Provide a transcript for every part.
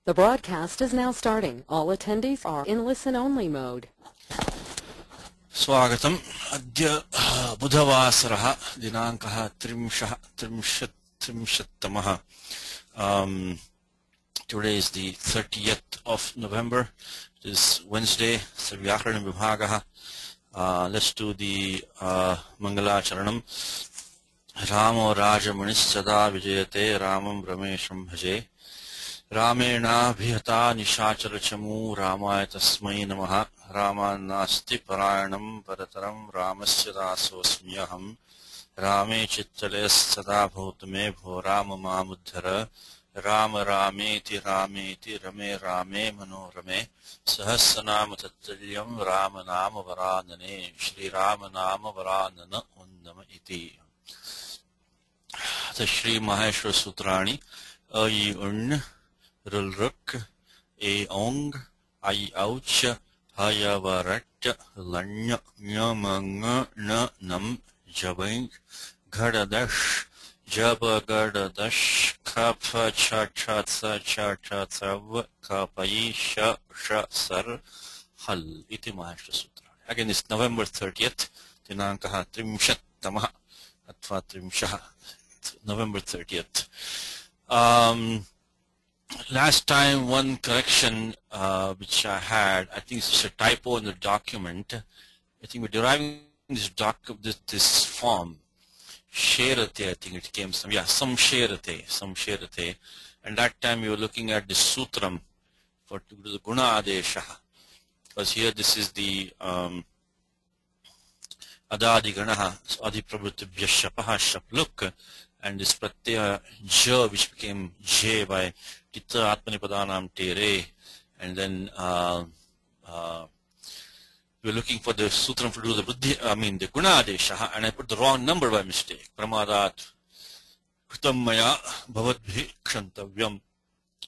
The broadcast is now starting. All attendees are in listen-only mode. स्वागतम् अद्य बुधवासरः दिनाङ्कः 30तमः Today is the 30th of November. It is Wednesday. So Vyakaran Vibhagah. Let's do the Mangalacharanam. Ramo Raja Manisada Vijayate Ramam Ramesham Bhaje. Ramena Bhihata Nishacharachamu Ramaya Tasmai Namaha. Rama Nasti Parayanam Parataram Ramasya Dasosmyaham. Rame Chittales Sada Bhutame Bho Rama Mamuddhara. Rama Rameti Rameti Rame Rame Manorame Sahasranama Tattalyam Rama Nama Varanane Shri Rama Nama Varanana Undama Iti. The Shri Maheshwara Sutrani Ayi Un Rulruk E Ong Ai Ouch Hayavarat Lanya Nyamanga Na Nam Jabing Gadadash Jabagadash Kapha Chatsa Chatsav Kapai Sha Sar Hal Iti Maheshwara Sutra. Again, it's November 30th, Dinankaha Trimshattamaha Atva Trimshaha, November 30th. Last time, one correction which I had, I think it's a typo in the document. I think we're deriving this form. Sherate, I think it came some Sherate. And that time you were looking at the Sutram for the Guna Adesha. Because here this is the Adadi Ganaha, so Adi Prabhutibhya Shapaha Shapluk, and this Pratyaya J, which became J by Titta Atmanipadanam Tere. And then we're looking for the Sutram to do the Buddhi, the Guna Adesha, and I put the wrong number by mistake. Pramadat Kritam Maya Bhavadbhi Kshantavyam.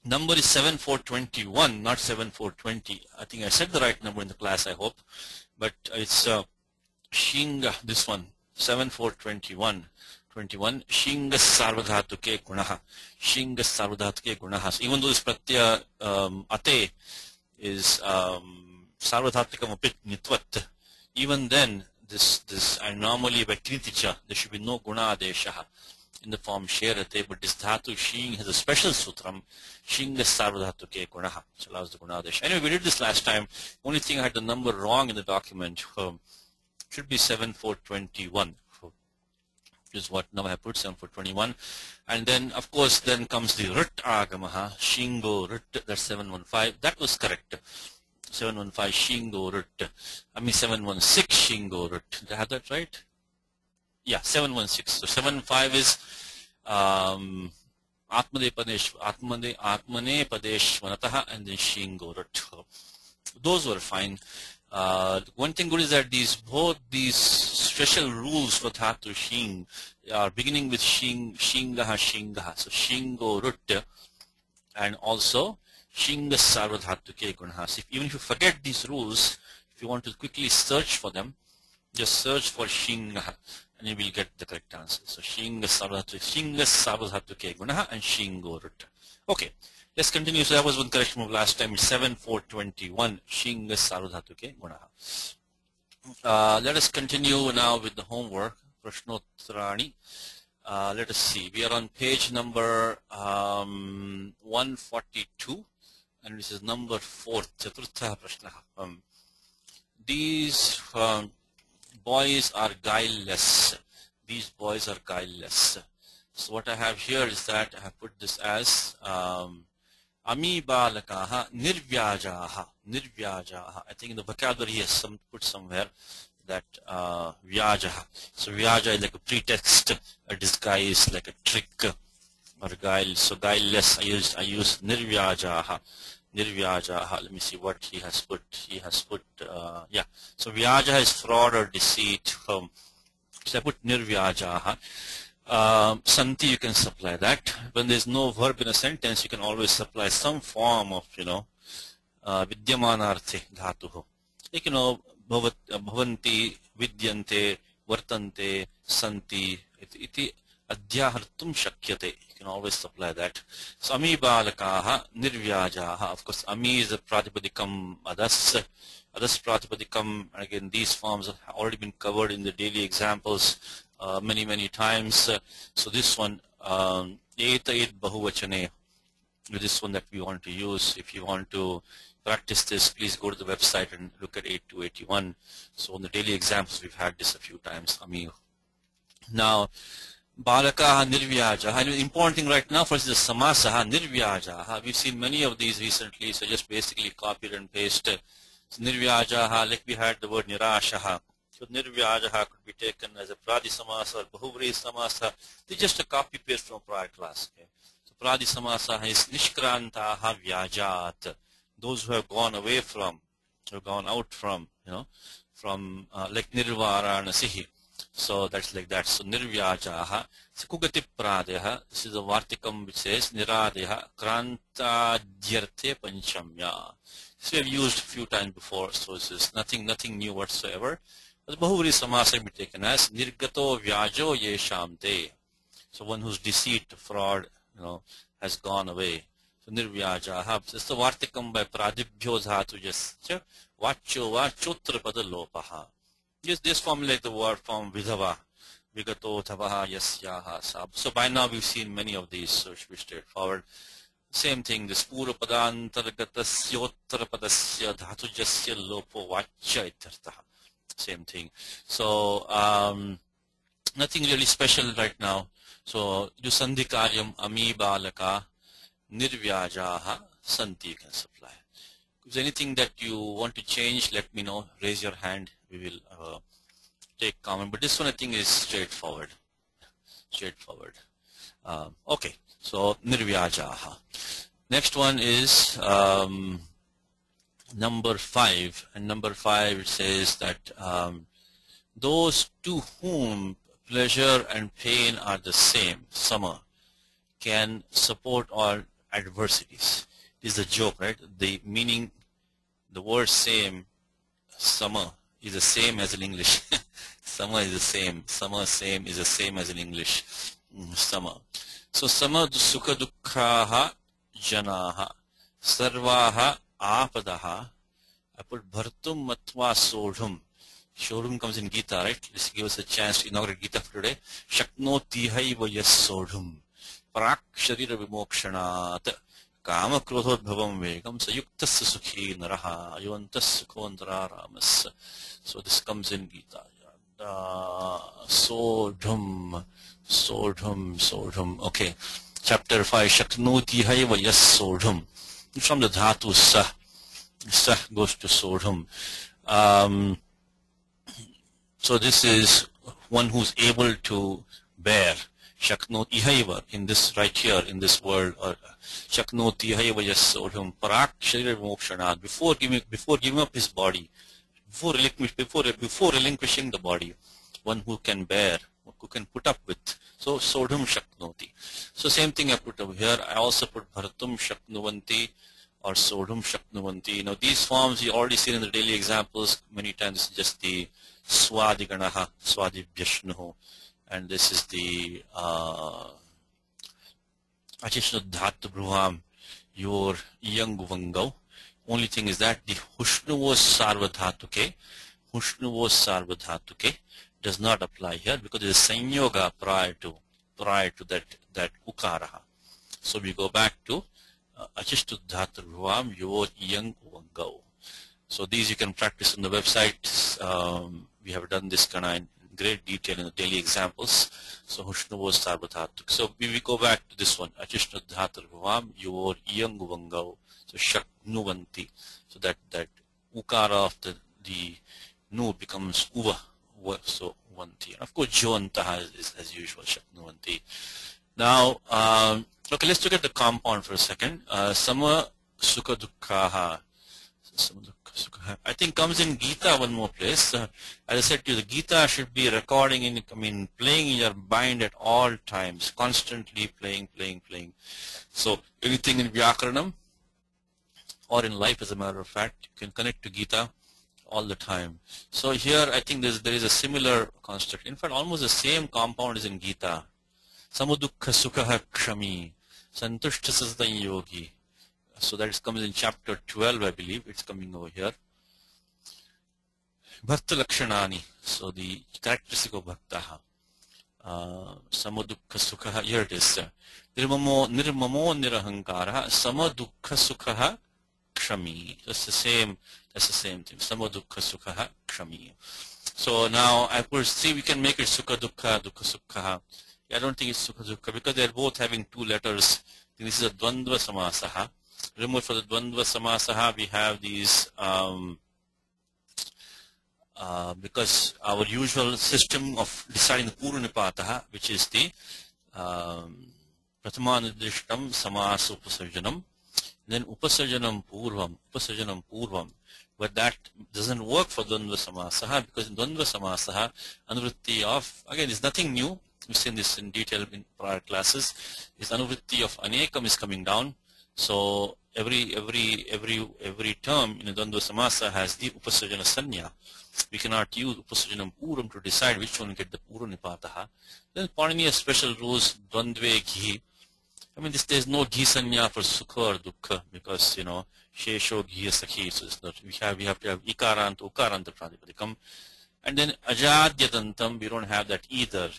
Number is 7421, not 7420. I think I said the right number in the class, I hope. But it's Shinga, this one, 7421. Shinga Sarvadhatuke Gunaha. Shinga Sarvadhatuke Gunaha. So even though this Pratyaya Ate is Sarvadhatikam apit Nitvat, even then, this and normally by Kriticha, there should be no Guna Adesha in the form Sherate, but this Dhatu Shing has a special Sutram, Shinga Sarvadhatuke Gunaha, which allows the Guna Adesha. Anyway, we did this last time. Only thing I had the number wrong in the document. Should be 7421. Is what now I put 7421. And then, of course, then comes the Rit Agamaha, Shingo Rit, that's 715. That was correct. 715 Shingo Rit. 716 Shingo Rit. Did I have that right? Yeah, 716. So 75 is Atmane Padesh Vanataha, and then Shingo Rit. Those were fine. One thing good is that both these special rules for Dhatu Shing are beginning with Shingaha. So Shingo Rut and also Shinga Sarvadhatuke Gunahas. Even if you forget these rules, if you want to quickly search for them, just search for Shingaha and you will get the correct answer. So Shinga Sarvadhatuke Gunaha and Shingo Rut. Okay. Let's continue. So that was one correction of last time. It's 7421 Shinga Sarvadhatuke Gunaha. Let us continue now with the homework. Prashnottarani. Let us see. We are on page number 142, and this is number 4. Chaturtha Prashnaha. These boys are guileless. These boys are guileless. So what I have here is that I have put this as Ami balakaha nirvyajaha. I think in the vocabulary he has put somewhere that vyajaha. So vyaja is like a pretext, a disguise, like a trick or a guile. So guileless, I use nirvyajaha. Let me see what he has put. Yeah. So vyaja is fraud or deceit. So I put nirvyajaha. Santi, you can supply that. When there's no verb in a sentence, you can always supply some form of, vidyamanarthe dhatuho. Like, bhavanti, vidyante, vartante, santi, iti adhyahartum shakyate. You can always supply that. So ami balakaha nirvyajaha. Of course, ami is a pratipadikam adas. Adas pratipadikam. Again, these forms have already been covered in the daily examples many times. So this one, eta it bahuvachane. This one that we want to use. If you want to practice this, please go to the website and look at 8281. So in the daily examples, we've had this a few times. Ami. Now, balakaha nirvyajaha. The important thing right now for us is the samasaha nirvyajaha. We've seen many of these recently, so just basically copy it and paste. So nirvyajaha, like we had the word nirashaha. So nirvyajaha could be taken as a pradi samasa or bahuvri samasa. This is just a copy paste from prior class. Okay? So pradi samasa is nishkrantaha vyajat. Those who have gone away from, who have gone out from, from like nirvara nasihi. So that's like that. So nirvyajaha. So kugati pradeha. This is a vartikam which says niradeha kranta dhyarte panchamya. This we have used a few times before, so this is nothing new whatsoever. But bahuvri samasa can be taken as nirgato vyajo yeshamte. So one whose deceit, fraud, has gone away. So nirvyajaha. This is the vartikam by pradibhyo dhatu jasya vacho vachotra pada lopaha. Yes, this form like the word from vidhava, vigato thavaha yasyaha sab. So by now we've seen many of these, so it should be straightforward. Same thing, this pura padantargatasya uttara padasya dhatu jasya lopo vacha itartaha. Same thing. So nothing really special right now. So do sandhi karyam ami balaka nirvyajaha santi can supply. If there's anything that you want to change, let me know. Raise your hand. We will take comment. But this one I think is straightforward. Okay. So nirvyajaha. Next one is number 5. And number 5 it says that those to whom pleasure and pain are the same, sama, can support all adversities. This is a joke, right? The meaning, the word same, sama, is the same as in English. Sama is the same. Sama, same, is the same as in English. Sama. So sama sukha dukkhaha janaha sarvaha apadaha. I put bhartum matva sodhum. Sodhum comes in Gita, right? This gives us a chance to inaugurate Gita for today. Shaknotihaiva yas sodhum. Prak sharira vimokshanat. Kama krodhodbhavam vegam sayuktasya sukhi naraha ayuvantasya kondraramas. So this comes in Gita. Sodhum. Okay. Chapter 5. Shaknoti haiva yas sodhum. From the dhatu sa. Sa goes to sodhum. So this is one who's able to bear. Shaknoti ihaiva, in this right here in this world, or Shaknoti ihaiva yas sodhum parak sharira vimokshanat, before giving up his body, before relinquishing the body, one who can bear, who can put up with. So sodhum shaknoti. So same thing I put over here. I also put bhartum shaknuvanti or sodhum shaknuvanti. Now these forms you already seen in the daily examples many times. This is just the swadiganaha, swadibhyashnuhu. And this is the Achishnu Dhatu Bruham, your young Vangau. Only thing is that the Hushnu was Sarvadhatuke. Hushnu was Sarvadhatuke does not apply here because there is Sanyoga prior to that Ukaraha. So we go back to Achishnu Dhatu Bruham, your young Vangau. So these you can practice on the website. We have done this kind of in great detail in the daily examples. So Hushnu was Sarvadhatuk. So we go back to this one. Achishnu Dhatar Bhavam, your young Vangau. So Shaknuvanti. So that Ukara of the Nu becomes Uva. So Vanti. And of course Joantaha is as usual, Shaknuvanti. Now, okay, let's look at the compound for a second. Sama Sukha Dukkhaha. I think comes in Gita one more place. As I said to you, the Gita should be recording playing in your mind at all times, constantly playing. So anything in Vyakaranam or in life, as a matter of fact, you can connect to Gita all the time. So here I think there is a similar construct. In fact, almost the same compound is in Gita. Samudukha sukha kshami. Santushta sasatan yogi. So that comes in chapter 12, I believe. It's coming over here. Bhakta lakshanani. So the characteristic of bhaktaha. Samadukha sukha. Here it is. Nirmamo nirahankara. Samadukha sukha kshami. That's the same thing. Samadukha sukha kshami. So now I could see we can make it sukha dukkha, dukkha sukha. I don't think it's sukha dukkha because they're both having two letters. This is a dvandva samasaha. Remember, for the dvandva samasaha we have these because our usual system of deciding the purva nipataha, which is the prathamanidrishtam samasa upasarjanam, then upasarjanam purvam. But that doesn't work for dvandva samasaha, because in dvandva samasaha, anuvritti of, again, there's nothing new. We've seen this in detail in prior classes. This anuvritti of anekam is coming down. So every term in a dvandva samasa has the upasarjana sanya. We cannot use upasarjanam puram to decide which one will get the purva nipataha. Then Paniniya special rules dvandve ghi. I mean, there's no ghi sanya for sukha or dukkha, because shesho ghi sakhi. So it's not, we have to have ikarant, ukaranta pradipadikam. And then ajadyadantam, we don't have that either.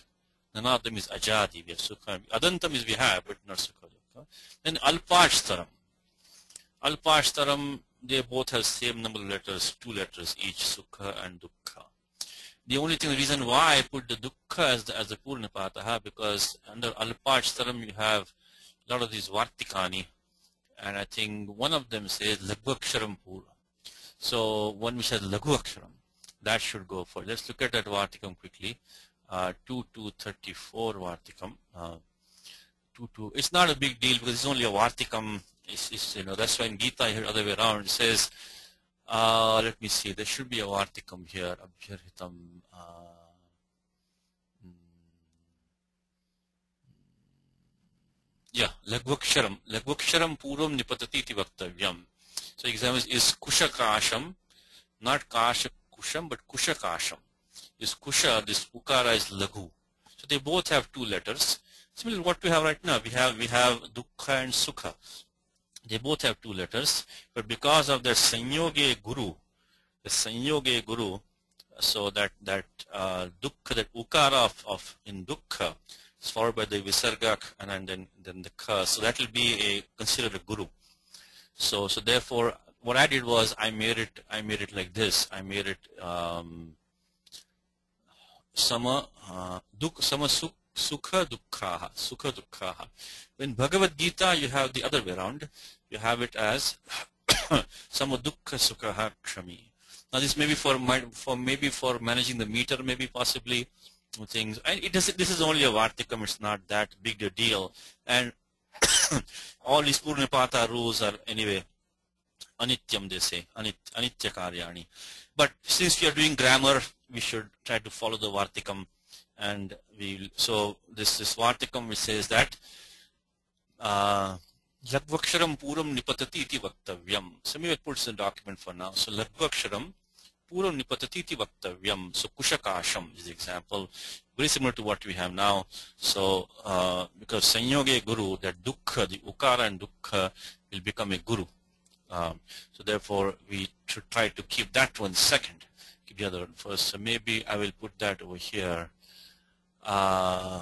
None of them is ajadi. We have sukha. Adantam is we have, but not sukha dukkha. Then alpashtaram. Alpashtaram, they both have same number of letters, 2 letters each, sukha and dukkha. The only thing, the reason why I put the dukkha as the purva nipataha, because under alpashtaram you have a lot of these vartikani, and I think one of them says lagvaksharam purva. So one which has lagvaksharam, that should go for. Let's look at that vartikam quickly. 2234 vartikam. 22. It's not a big deal because it's only a vartikam. That's why in Gita here other way around it says. Let me see. There should be a vartikam here. Abhyarhitam. Yeah, lagvaksharam. Lagvaksharam purvam nipatati iti vaktavyam. So example is kushakasham, not kasha kusham, but kushakasham. Is kusha, this ukara is lagu. So they both have 2 letters. Similarly, what we have right now, we have dukkha and sukha. They both have 2 letters, but because of their sanyoge guru, so that dukkha, that ukara of in dukkha is followed by the visarga and then the ka. So that will be considered a guru. So therefore, what I did was I made it like this. I made it sama sukha dukkha. When Bhagavad Gita, you have the other way around. You have it as sama dukkha sukha kshami. Now this may be for managing the meter, maybe possibly things. And this is only a vartikam. It's not that big a deal. And all these purva nipata rules are anyway anityam, they say, anitya karyani. But since we are doing grammar, we should try to follow the vartikam. And so this vartikam which says that lagvaksharam puram nipatati iti vaktavyam. Samir puts the document for now. So lagvaksharam puram nipatati iti vaktavyam. So kushakasham is the example, very similar to what we have now. So because sanyoge guru, that dukkha, the ukara and dukkha will become a guru. So therefore we should try to keep that one second, keep the other one first. So maybe I will put that over here. Okay,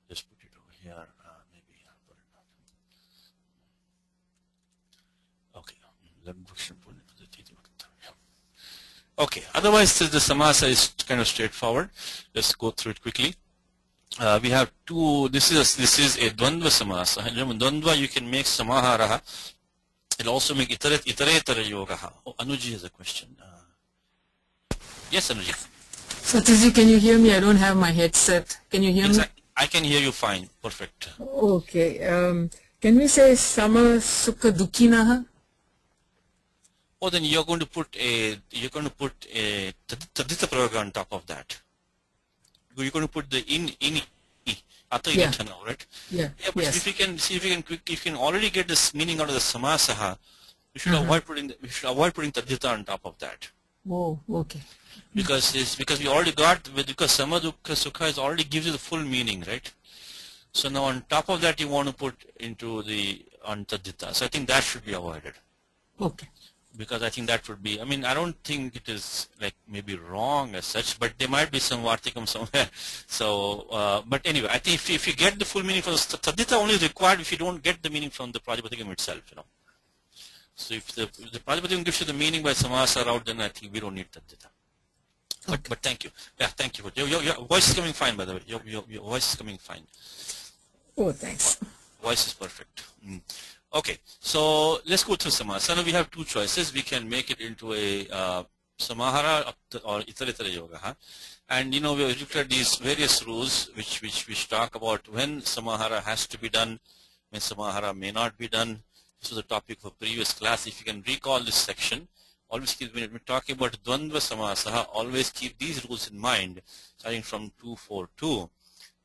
just put it over here. Maybe I'll put it out. Okay. Otherwise, the samasa is kind of straightforward. Let's go through it quickly. We have 2. This is a dvandva samasa. Dvandva, you can make samaharaha. It'll also make itaretara yogaha. Oh, Anuji has a question. Yes, Anuji. Satiji, can you hear me? I don't have my headset. Can you hear me? I can hear you fine. Perfect. Okay. Can we say sama sukha dukkinaha? Oh, then you're going to put a tadita prayoga on top of that. You're going to put the in now, right? Yeah. But yes. if you can already get this meaning out of the samasaha, you should avoid putting tadita on top of that. Oh, okay. Because we already got, because sama dukkha sukha is already gives you the full meaning, right? So now on top of that you want to put into the antadita. So I think that should be avoided. Okay. Because I think that would be, I mean, I don't think it is like maybe wrong as such, but there might be some vartikam somewhere. So, but anyway, I think if you get the full meaning from the tadita only is required if you don't get the meaning from the prajapatikam itself, you know. So if the prajapatikam gives you the meaning by samasa route, then I think we don't need tadita. But thank you. Yeah, thank you. Your voice is coming fine, by the way. Your voice is coming fine. Oh, thanks. Voice is perfect. Okay, so let's go through samahara. So now we have two choices. We can make it into a samahara or itaritara yoga. Huh? And you know, we have looked at these various rules which talk about when samahara has to be done, when samahara may not be done. This was the topic of a previous class. If you can recall this section, always keep, when we're talking about dvandva samasaha, always keep these rules in mind, starting from 242.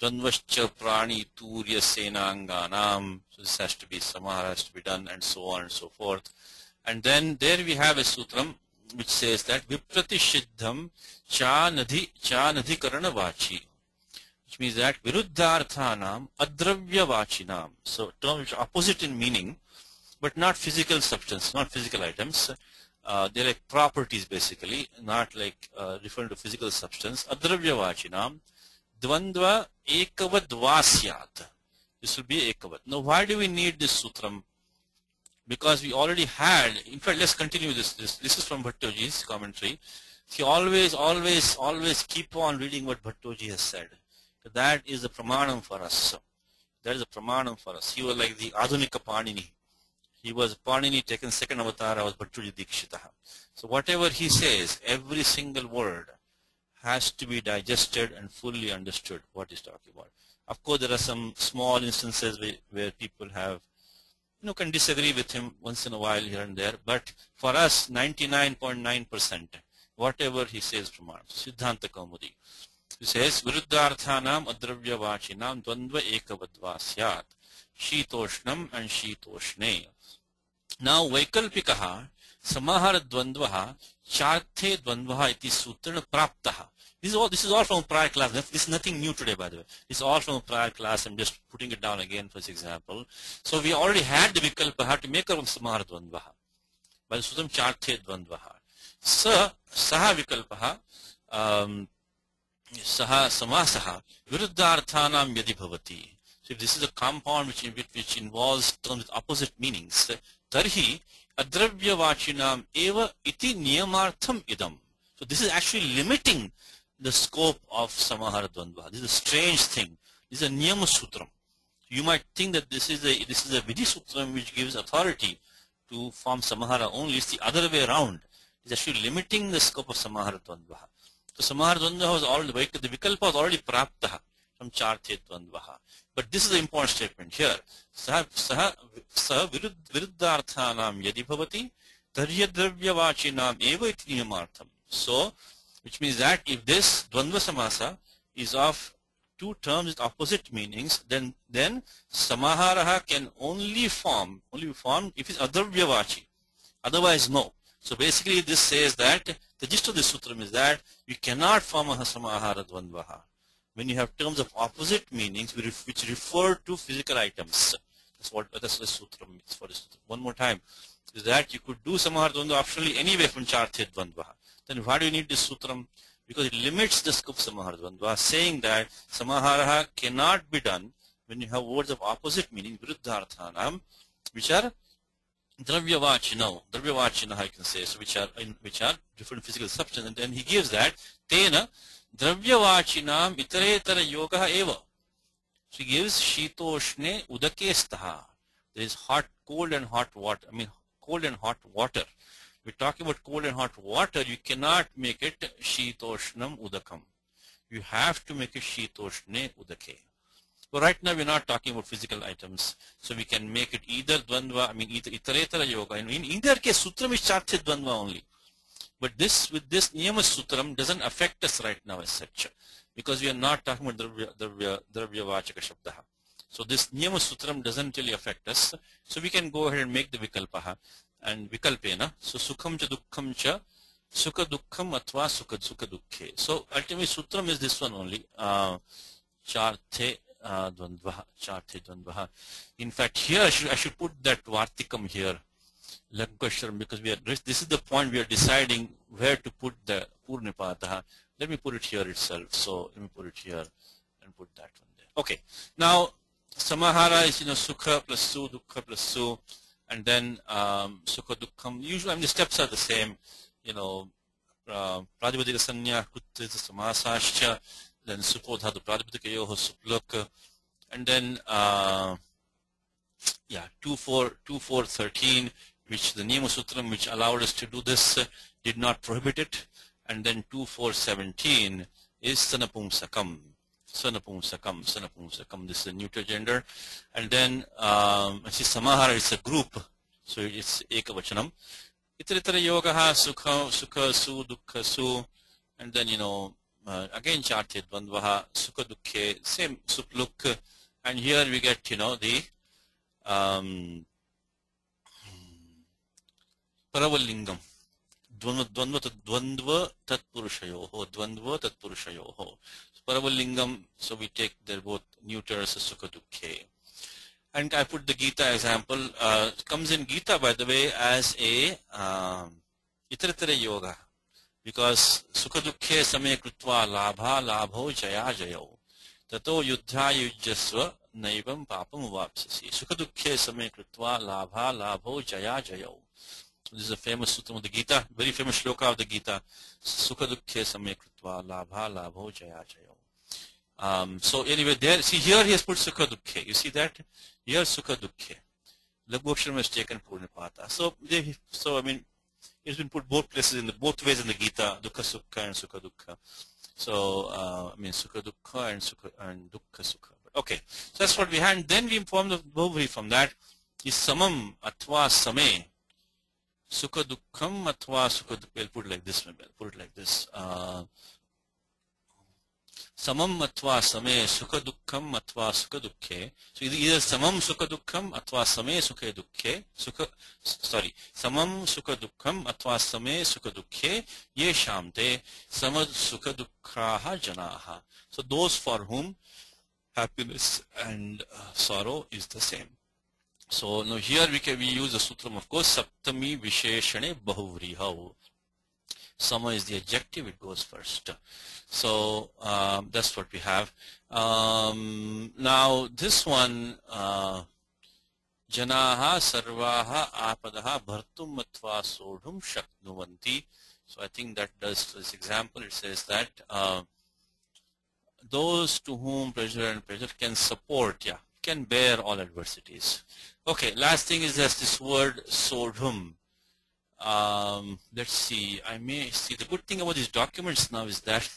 Dvandvascha prani turya senanganam. So this has to be, samahara has to be done, and so on and so forth. And then there we have a sutram which says that vipratishiddham chanadhi karana vachi, which means that viruddharthanam adravya vachinam. So terms which are opposite in meaning, but not physical substance, not physical items. They're like properties basically, not like referring to physical substance. Adravya vachinam. Dvandva ekavad vasyat. This will be ekavad. Now why do we need this sutram? Because we already had, in fact let's continue this. This is from Bhattoji's commentary. See, always keep on reading what Bhattoji has said. That is the pramanam for us. That is the pramanam for us. He was like the Adhunika Panini. He was Panini taken second avatara was Bhattoji Dikshitaha. So whatever he says, every single word has to be digested and fully understood what he's talking about. Of course, there are some small instances where people have, can disagree with him once in a while here and there. But for us, 99.9%, whatever he says from our Siddhanta Kaumudi, he says, Viruddharthanam adravya vachinam dvandva ekavadvasyat, shitoshnam and shitoshne. Now, Vaikalpikaha, samahara dvandvaha, charthe dvandvaha iti sutrana praptaha. This is all from a prior class. This is nothing new today, by the way. This is all from a prior class. I'm just putting it down again for this example. So we already had the vikalpaha to make our samahara dvandvaha by the sutram charthe dvandvaha. Saha vikalpaha saha samasaha viruddharthanam yadi bhavati. So if this is a compound which involves terms with opposite meanings, tarhi adravya vachinam eva iti niyamartham idam. So this is actually limiting the scope of samahara dvandva. This is a strange thing. This is a niyama sutram. You might think that this is a vidhi sutram which gives authority to form samahara only. It's the other way around. It's actually limiting the scope of samahara dvandva. So samahara dvandva was already, the vikalpa was already praptaha from charthe dvandvaha. But this is the important statement here. Saha viruddharthanam yadi bhavati taryadravya vachinam eva iti niyamartham. So, which means that if this dvandva samasa is of two terms with opposite meanings, then samaharaha can only be formed if it's adravya vachi. Otherwise, no. So basically, this says that the gist of this sutram is that you cannot form a samahara dvandvaha when you have terms of opposite meanings which refer to physical items. That's the sutram is for this. One more time, is that you could do samahara dvandva optionally anyway from charthe dvandvaha. Then why do you need this sutram? Because it limits the scope of samahara dvandva, saying that samahara cannot be done when you have words of opposite meaning, viruddharthanam, which are dravya vachina, I can say, so which are different physical substance. And then he gives that tena dravya vachinam itaretara yoga eva. So he gives shitoshne udake staha. There is cold and hot water. Cold and hot water. We're talking about cold and hot water. You cannot make it shitoshnam udakam. You have to make it shitoshne udake. But right now we're not talking about physical items, so we can make it either dvandva, either itaretara yoga. In either case, sutram is charthe dvandva only. But with this niyama sutram doesn't affect us right now as such, because we are not talking about dravya vachaka shabdaha. So this niyama sutram doesn't really affect us. So we can go ahead and make the vikalpaha and vikalpena. So sukham cha dukkham cha Sukha dukkham atva sukha dukhe. So ultimately sutram is this one only. Charthe dvandvaha. In fact, here I should put that vartikam here, Lankashram, because this is the point we are deciding where to put the purnipataha. Let me put it here itself. So let me put it here and put that one there. Okay. Now samahara is sukha plus su, dukkha plus su, and then sukha dukkham. Usually, the steps are the same. Pradipadika sanya kuttita samasascha, then supodhatu pradipatikayoho supluk, and then 2-4-13, which the Niyama Sutram, which allowed us to do this, did not prohibit it, and then 2-4-17 is sanapumsakam. This is a neuter gender, and then samahara is a group, so it's ekavachanam. Itaritara yogaha sukha su dukkha su, and then again charted dvandvaha sukha dukkhe, same supluk, and here we get the paravalingam dvandva tatpurushayoho. Paravalingam, so we take they're both neuters, sukha dukkhe. And I put the Gita example. Comes in Gita, by the way, as a itaratara yoga, because sukha dukkhe same krutva labha labho jaya jayo tato yuddha yujjasva naivam papam vapsasi. Sukha dukkhe same krutva labha labho jaya jayo. This is a famous sutra of the Gita, very famous shloka of the Gita. Sukha dukkhe same krutva labha labho jaya jayo. So anyway, there, see here he has put sukha dukkhe. You see that? Here sukha dukkhe. Laghu aksharam has taken purnipata. So I mean, it's been put both places both ways in the Gita, dukkha sukha and sukha dukkha. So I mean sukha dukkha and dukkha sukha. Okay, so that's what we had. And then we informed of Bhuvri from that. Is samam atva same sukha dukkham atva sukha dukkha. We'll put it like this. Put it like this. Samam atva same sukha dukkham atva sukha dukkhe. So either samam sukha dukkham atva same sukha dukkhe. Samam sukha dukkham atva same sukha dukkhe ye shamte samad sukha dukkhaha janaha. So those for whom happiness and sorrow is the same. So now here we use the sutram, of course, saptami visheshane bahuvriha. Sama is the adjective, it goes first. So that's what we have. Now this one, janaha sarvaha apadaha bhartum atva sodhum shaknuvanti. So I think that does this example. It says that those to whom pleasure and pleasure can support, can bear all adversities. Okay, last thing is just this word sodhum. Let's see, I may see, the good thing about these documents now is that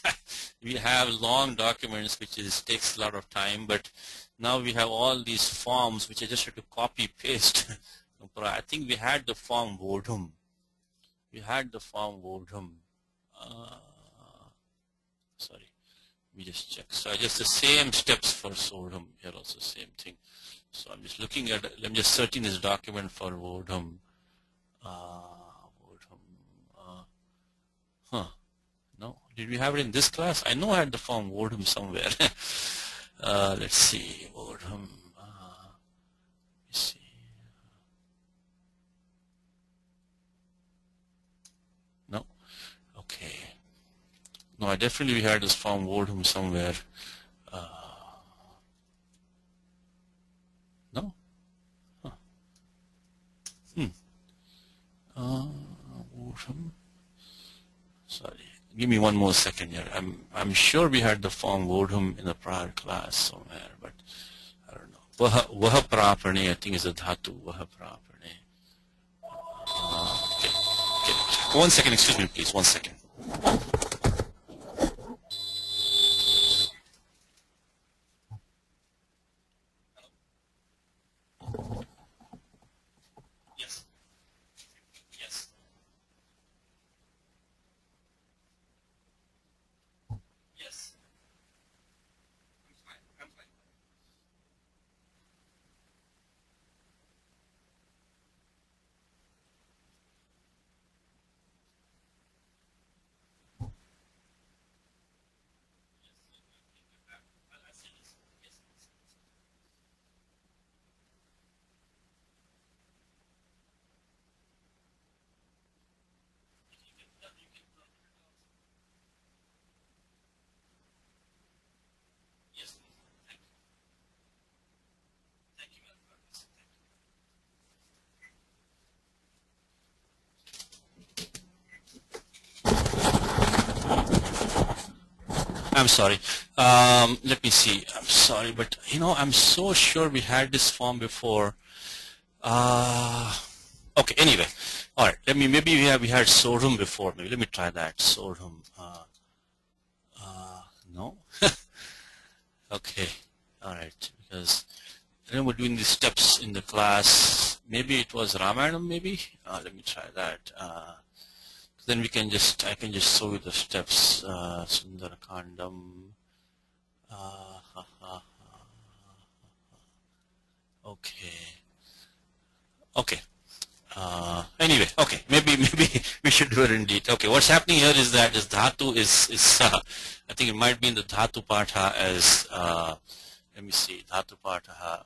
we have long documents which takes a lot of time, but now we have all these forms which I just have to copy paste. I think we had the form vodhum. Sorry, we just check. So I just the same steps for sodhum here, also same thing. So I'm just looking at, I'm just searching this document for vodhum. No, did we have it in this class? I know I had the form vodhum somewhere. Let's see, vodhum. Let's see. No, okay. No, I definitely had this form vodhum somewhere. No. Vodhum. Sorry, give me one more second here. I'm sure we had the form vodhum in the prior class somewhere, but I don't know. Vaha prapane, I think is a dhatu. Vaha prapane. Okay. 1 second, excuse me, please. 1 second. I'm sorry. Let me see. I'm sorry, but you know, I'm so sure we had this form before. Okay. Anyway, all right. Maybe we had Sodom before. Maybe let me try that. Sodom. No. Okay. All right. Because I remember doing these steps in the class. Maybe it was Ramayanam. Maybe. Let me try that. Then I can just show you the steps. Sundarakandam. Okay. Okay. Anyway, okay. Maybe we should do it indeed. Okay. What's happening here is that this dhatu is saha. I think it might be in the dhatu patha as. Let me see. Dhatu patha.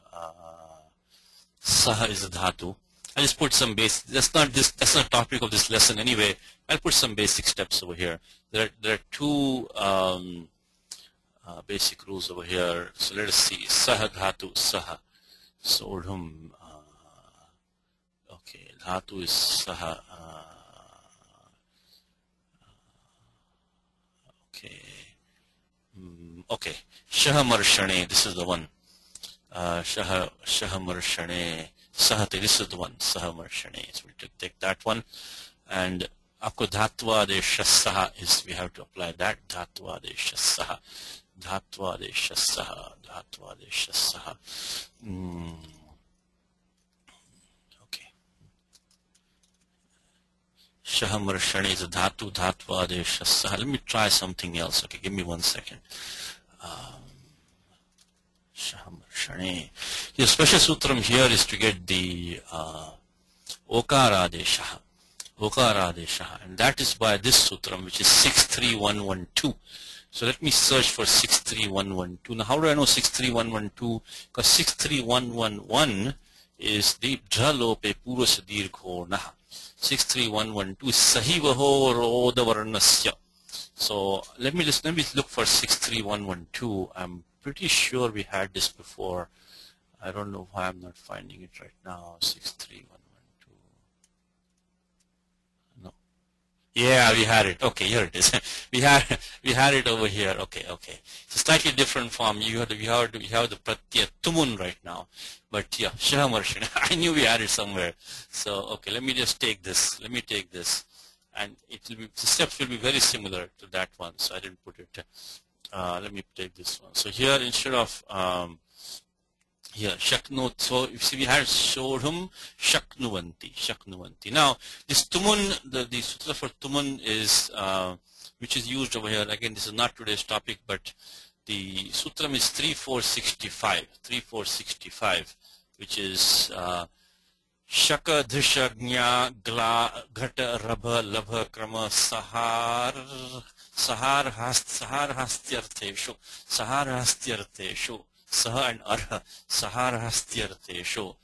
Saha is a dhatu. I just put some basic. That's not topic of this lesson anyway. I'll put some basic steps over here. There are two basic rules over here. So let us see. Saha dhatu saha. Sodhum. Okay. Dhatu is saha. Okay. Okay. Shahamarshane. This is the one. Shahamarshane. Sahate, this is the one, Sahamarshane. So we'll take that one. And Aapko Dhatva Desha Saha is, we have to apply that. Dhatva Desha Saha. Dhatva Desha Saha. Dhatva Desha Saha. Okay. Shahamarshane is a Dhatu. Dhatva Desha Saha. Let me try something else. Okay, give me 1 second. Shahamarshane. The special sutram here is to get the Okaradesha. Okaradesha. And that is by this sutram, which is 63112. So let me search for 63112. Now, how do I know 63112? Because 63111 is the Dhalope Purva Sadir Khornaha. 63112 is Sahivaho Rodavarnasya. So let me look for 63112. I'm pretty sure we had this before. I don't know why I'm not finding it right now. 63112. No. Yeah, we had it. Okay, here it is. we had it over here. Okay. It's a slightly different form. We have the pratyaya tumun right now. But yeah, Shahamarshana. I knew we had it somewhere. So okay, let me just take this. And the steps will be very similar to that one. So I didn't put it. Let me take this one. So here, instead of here shaknot, so you see we had shodhum shaknuvanti. Now this tumun, the sutra for tumun is which is used over here. Again, this is not today's topic, but the sutram is 3465, which is Shaka dhisha gnya gla ghata rabha labha krama sahar hastyartheshu saha and arha sahar hastyartheshu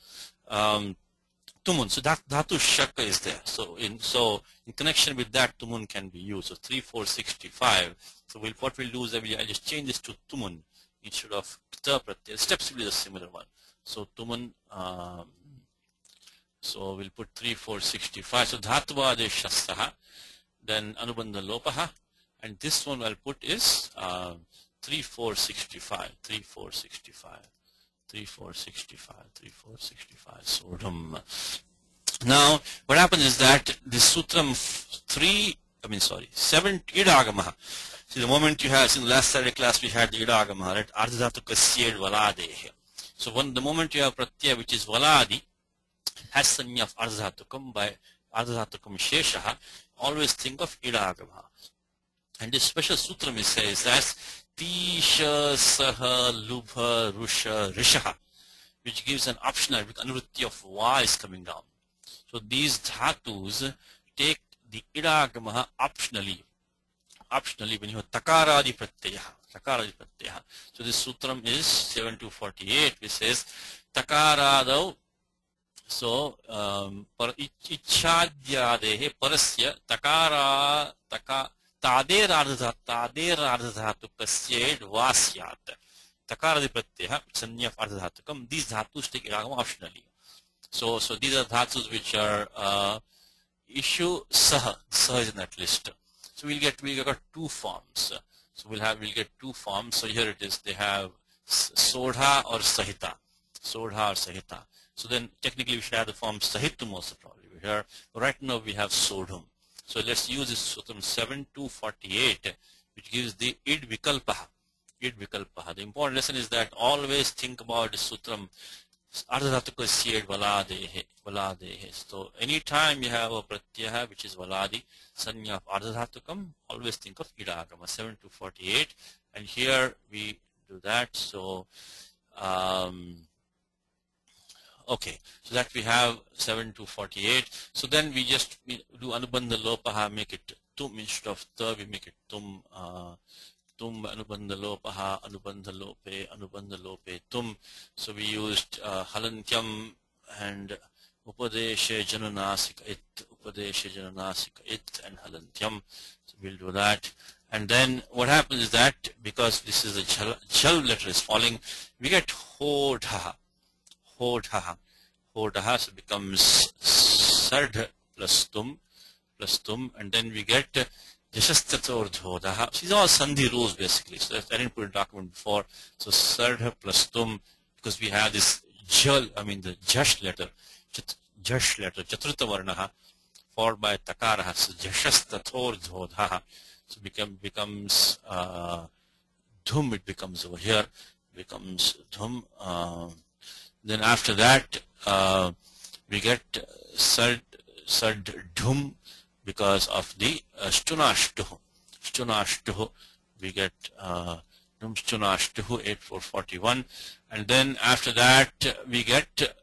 tumun. So that dhatu shaka is there. So in connection with that, tumun can be used. So 3465. So what we'll do is I'll just change this to tumun instead of kta pratyaya. Steps will be the similar one. So tumun. So we'll put 3465. So dhatva adesha saha. Then anubandha lopaha. And this one I'll put is 3465. Sodom. Now, what happens is that the sutram 7 idagamaha. See, the moment you have, in the last Saturday class we had the idagamaha, right? Ardhatu kasyed valadehe. So the moment you have pratyaya, which is valadi, has sanya of ardhatukam by ardhatukam sheshaha, always think of idagamaha. And this special sutram says that tisha saha lubha rusha rishaha, which gives an optional with anuvritti of va is coming down. So these dhatus take the idagamaha optionally when you have takaradi pratyaya. So this sutram is 7248, which says takaradav. So ichchadyadehe parasya tader ardhatu kasyed vasyat. Takaradi pratyaya sanya of ardhatukam. These dhatus take idagama optionally. So these are dhatus which are issue saha. Saha is in that list. So we got two forms. So we'll get two forms. So here it is. They have Sodha or Sahita. Sodha or Sahita. So then technically we should have the form Sahitum also probably here. But right now we have Sodhum. So let's use this Sutram 7.2.48, which gives the id vikalpaha. Id vikalpaha. The important lesson is that always think about the Sutram Ardhadhatuka Syed Valadehe. So anytime you have a Pratyaha which is Valadi, Sanya of Ardhadhatukam, always think of Idagama 7.2.48. And here we do that. So okay, so that we have 7.2.48. So then we just do Anubandha Lopaha, make it tum instead of ta, we make it tum. Tum Anubandha Lope tum. So we used Halantyam and Upadeshe Jananasika it and Halantyam. So we'll do that. And then what happens is that because this is a jal letter is falling, we get Hodha. So it becomes Sardh plus tum, and then we get Jashastator Dhodaha. These are all Sandhi rules basically. So I didn't put a document before. So Sardh plus tum, because we have this jal, the Jash letter, Chaturtha Varnaha, followed by Takaraha. So Jashastator Dhodaha. So becomes Dhum, it becomes over here, becomes Dhum. Then after that, we get Sard Dhum because of the Shtunashtuhu. We get Dhum Shtunashtuhu 8.4.41. And then after that, we get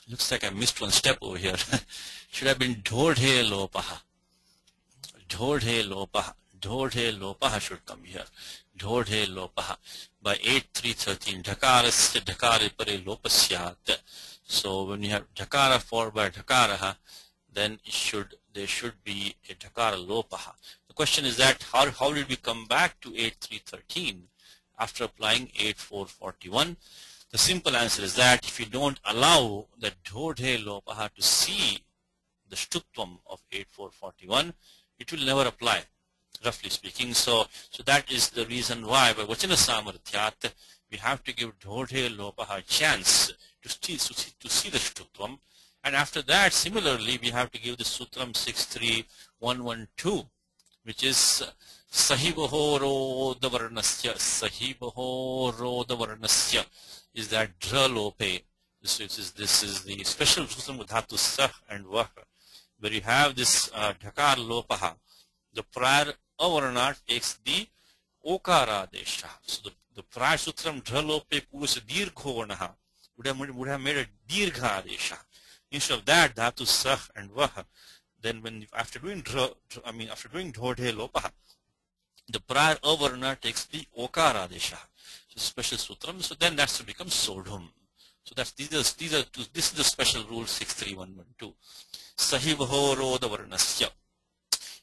looks like I missed one step over here. Should have been Dhodhe Lopaha. Dhodhe Lopaha should come here. Dhodhe Lopaha. By 8.3.13. Dhakarasya dhakare pare lopasyat. So when you have dhakara followed by dhakaraha, then there should be a dhakara lopaha. The question is that how did we come back to 8.3.13 after applying 8.4.41? The simple answer is that if you don't allow the Dhodhe Lopaha to see the Shtutvam of 8.4.41, it will never apply, roughly speaking. So that is the reason why by Vachana Samarthyat we have to give Dhodhe Lopaha a chance to see the Shtutvam. And after that, similarly, we have to give the Sutram 6.3.1.1.2, which is Sahibaho Rodavarnasya. Sahibaho Rodavarnasya is that Dra Lope. This is the special Sutram with Dhatu Sah and Vah, where you have this Dhakar Lopaha. The prior Avarna takes the Okara Desha. So the prior Sutram Dra Lope Purus Dirgho Varnaha would have made a Dirgha Desha. Instead of that, Dhatu Sah and Vah, then after doing Dhodhe Lopaha, the prior Avarna takes the Okara Desha. So special Sutram. So then that's to become Sodhum. So this is the special rule 6.3.1.1.2. Sahivaho Roda Varnasya.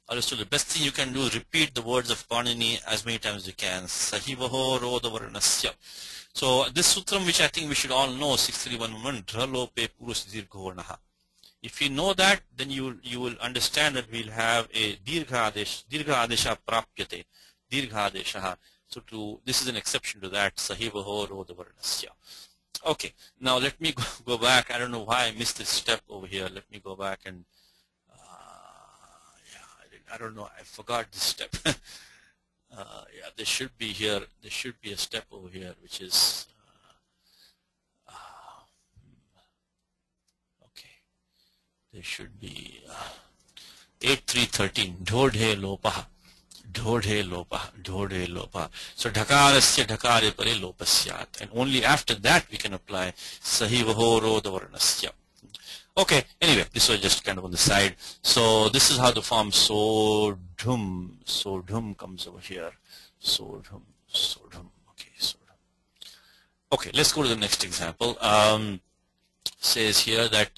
Also, the best thing you can do is repeat the words of Panini as many times as you can. Sahivaho Roda Varnasya. So this sutram, which I think we should all know, 6.3.1.1, Dralope Purus Dirgho. If you know that, then you will understand that we'll have a Dirgha Adesha Prapyate. Dirgha Adesha. So this is an exception to that. Sahivaho Roda Varnasya. Okay, now let me go back. I don't know why I missed this step over here. Let me go back and I don't know. I forgot this step. Yeah, there should be here. There should be a step over here, which is okay. There should be 8.3.13. Dhodhe Lopaha. Dhodhe Lopaha. So Dhakarasya dhakare pare lopasyat. And only after that we can apply Sahivaho Roda Varnasya. Okay, anyway, this was just kind of on the side. So this is how the form Sodhum comes over here. Sodhum. Okay, Sodhum. Okay, let's go to the next example. Says here that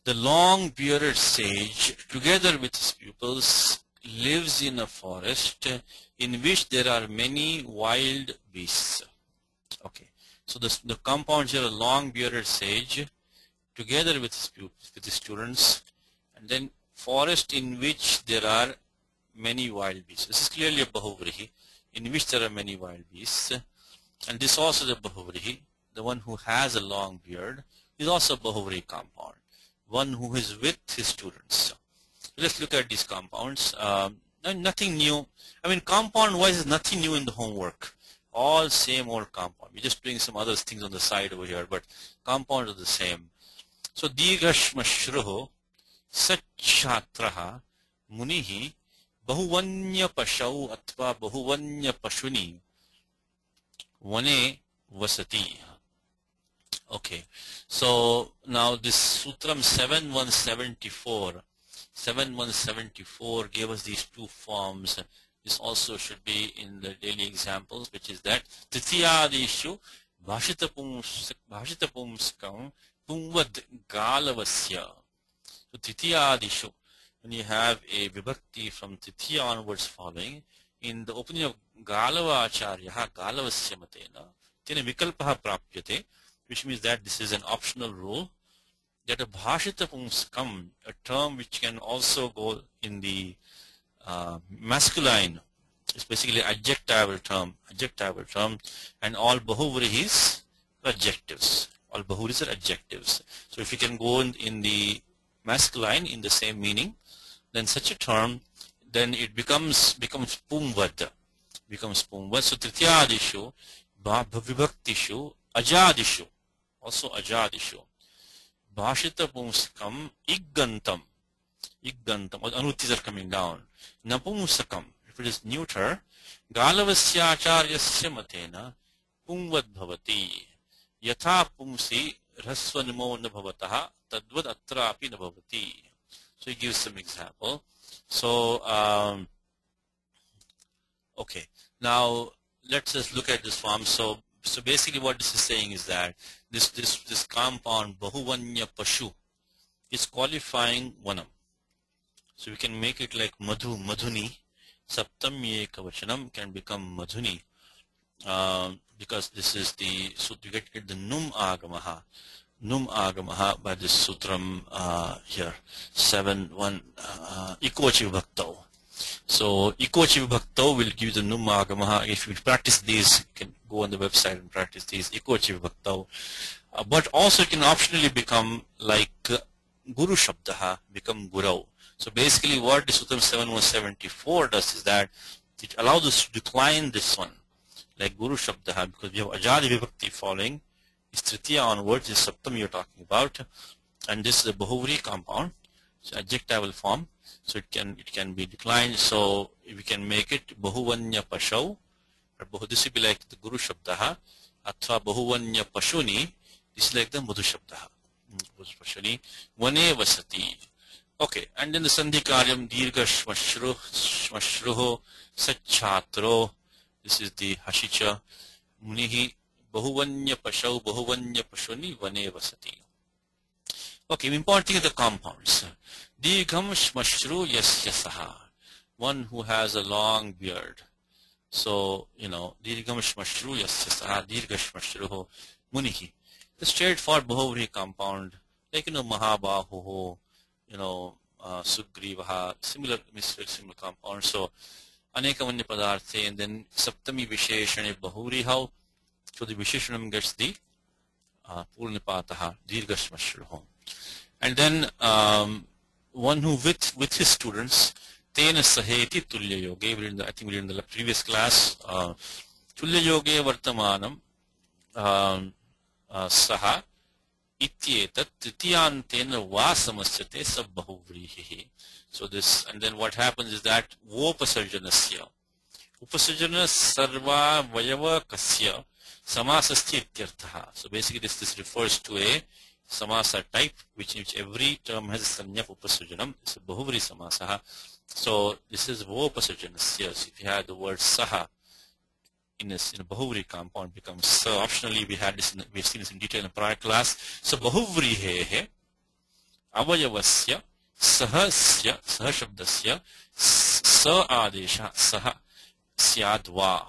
the long-bearded sage, together with his pupils, lives in a forest in which there are many wild beasts. Okay, so the compounds here are long-bearded sage together with his students, and then forest in which there are many wild beasts. This is clearly a Bahuvrihi, in which there are many wild beasts. And this also is a Bahuvrihi. The one who has a long beard is also a Bahuvrihi compound. One who is with his students. Let's look at these compounds. Nothing new. I mean, compound-wise is nothing new in the homework. All same old compound. We're just doing some other things on the side over here, but compounds are the same. So, Digashmashruho Satchatraha Munihi Bahuvanya Pashau Atva Bahuvanya Pashuni Vane Vasati. Okay, so now this Sutram 7174 gave us these two forms. This also should be in the daily examples, which is that Tithiyadishu Bhashitapumskam Pumvad Galavasya. So Tithiyadishu, when you have a vibhakti from Tithiya onwards following, in the opening of Galava Acharyaha Galavasya Matena, Tena Vikalpaha Prapyate, which means that this is an optional rule, that a bhashita pumskam, a term which can also go in the masculine, it's basically adjectival term, and all bahuvrihis are adjectives. All bahuvrihis are adjectives. So if you can go in the masculine in the same meaning, then such a term, then it becomes pumvad. So trityadishu, vibhaktishu, ajadishu, also ajadishu. Bhashita pumskam iggantam, or anutis are coming down. Napumsakam, if it is neuter, galavasyacharya matena pumvad bhavati. Yatha pumsi rasvanimo na bhavataha tadvad atrapi na bhavati. So he gives some example. So, okay, now let's just look at this form. So basically what this is saying is that this compound Bahuvanya Pashu is qualifying Vanam. So we can make it like Madhu, Madhuni, Saptam Ekavachanam can become Madhuni, because this is the, so you get the Num Agamaha by this Sutram here, 7.1 Ikochi Bhaktau. So Ikochi Bhaktau will give the Num Agamaha. If you practice these, you can go on the website and practice these Ikochi Bhaktau. But also it can optionally become like Guru Shabdaha, become Gurau. So basically what the Sutram 7174 does is that it allows us to decline this one, like Guru Shabdaha, because we have Ajadi Vibhakti following, is Tritiya onwards, is Saptam you're talking about, and this is a Bahuvri compound, so adjectival form, so it can be declined. So we can make it Bahuvanya Pashau, or this will be like the Guru Shabdaha, Atha Bahuvanya Pashuni, this is like the Madhu Shabdaha, Pashuni, Vane Vasati. Okay, and then the Sandhi Karyam Dirgha Shmashruho Satchatro, this is the Hashicha, Munihi Bahuvanya Pashau Bahuvanya Pashuni Vane Vasati. Okay, important thing is the compounds. Dirgham Shmashru Yasyasaha, one who has a long beard. So, Dirgham Shmashru Yasyasaha, Dirgha Shmashruho Munihi. The straightforward Bahuvri compound, like Mahabahu, Sugrivaha, similar compounds. So, Anekamanya Padarthe, and then Saptami Visheshane Bahuri how? So the Visheshanam gets the Purnipataha, Dirghashmashruho. And then one who with his students, Tena Saheti Tulya Yoge, I think we did in the previous class, Tulya Yoge Vartamanam Saha Ityetat Titiyantena Vasamasyate Sabbahuvrihi. So this, and then what happens is that Vopasarjanasya Upasarjana Sarva Vayava Kasya Samasastya Ityarthaha. So basically this refers to a Samasa type, which every term has a Sanya of Upasarjanam. It's a Bahuvri Samasaha. So this is Vopasarjanasya. So if you have the word Saha in a Bahuvri compound, becomes Sa. Optionally we've seen this in detail in a prior class. So Bahuvri Hehe Avayavasya Sahasya Sahashabdasya Sa Adesha Saha Syadva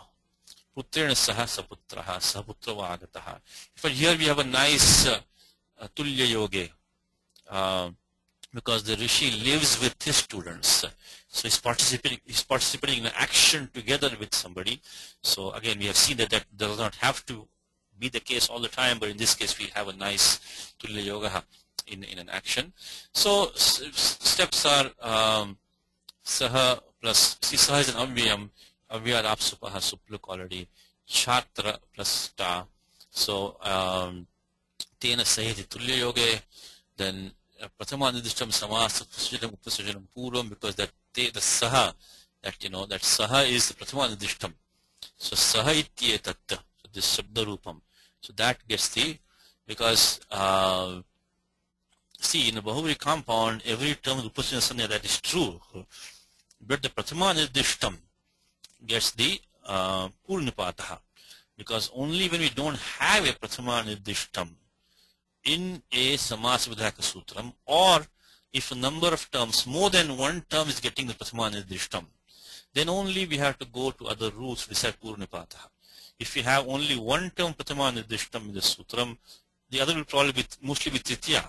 Putrena Saha Saputraha Saputrava Agataha. But here we have a nice Tulya Yoge, because the rishi lives with his students, so he's participating in an action together with somebody. So again, we have seen that does not have to be the case all the time, but in this case we have a nice tulya yoga in an action. So steps are saha plus, see, saha is an avyayam, avyad apsupaha, supluk already, chhatra plus ta. So tena sahiti tulya yoge, then prathama nidishtam samasa upasujam upasujam purvam, because that the saha, that that saha is the prathama nidishtam. So saha ityetat, so this shabda rupam, so that gets the, because see, in a Bahuvri compound every term is upasujam sanya, that is true, but the prathama nidishtam gets the purnipataha, because only when we don't have a prathama nidishtam in a samasa vidhaka sutram, or if a number of terms, more than one term is getting the prathama nidishtam, then only we have to go to other rules to decide purnipataha. If we have only one term prathama nidishtam in the sutram, the other will probably be mostly be tritiya.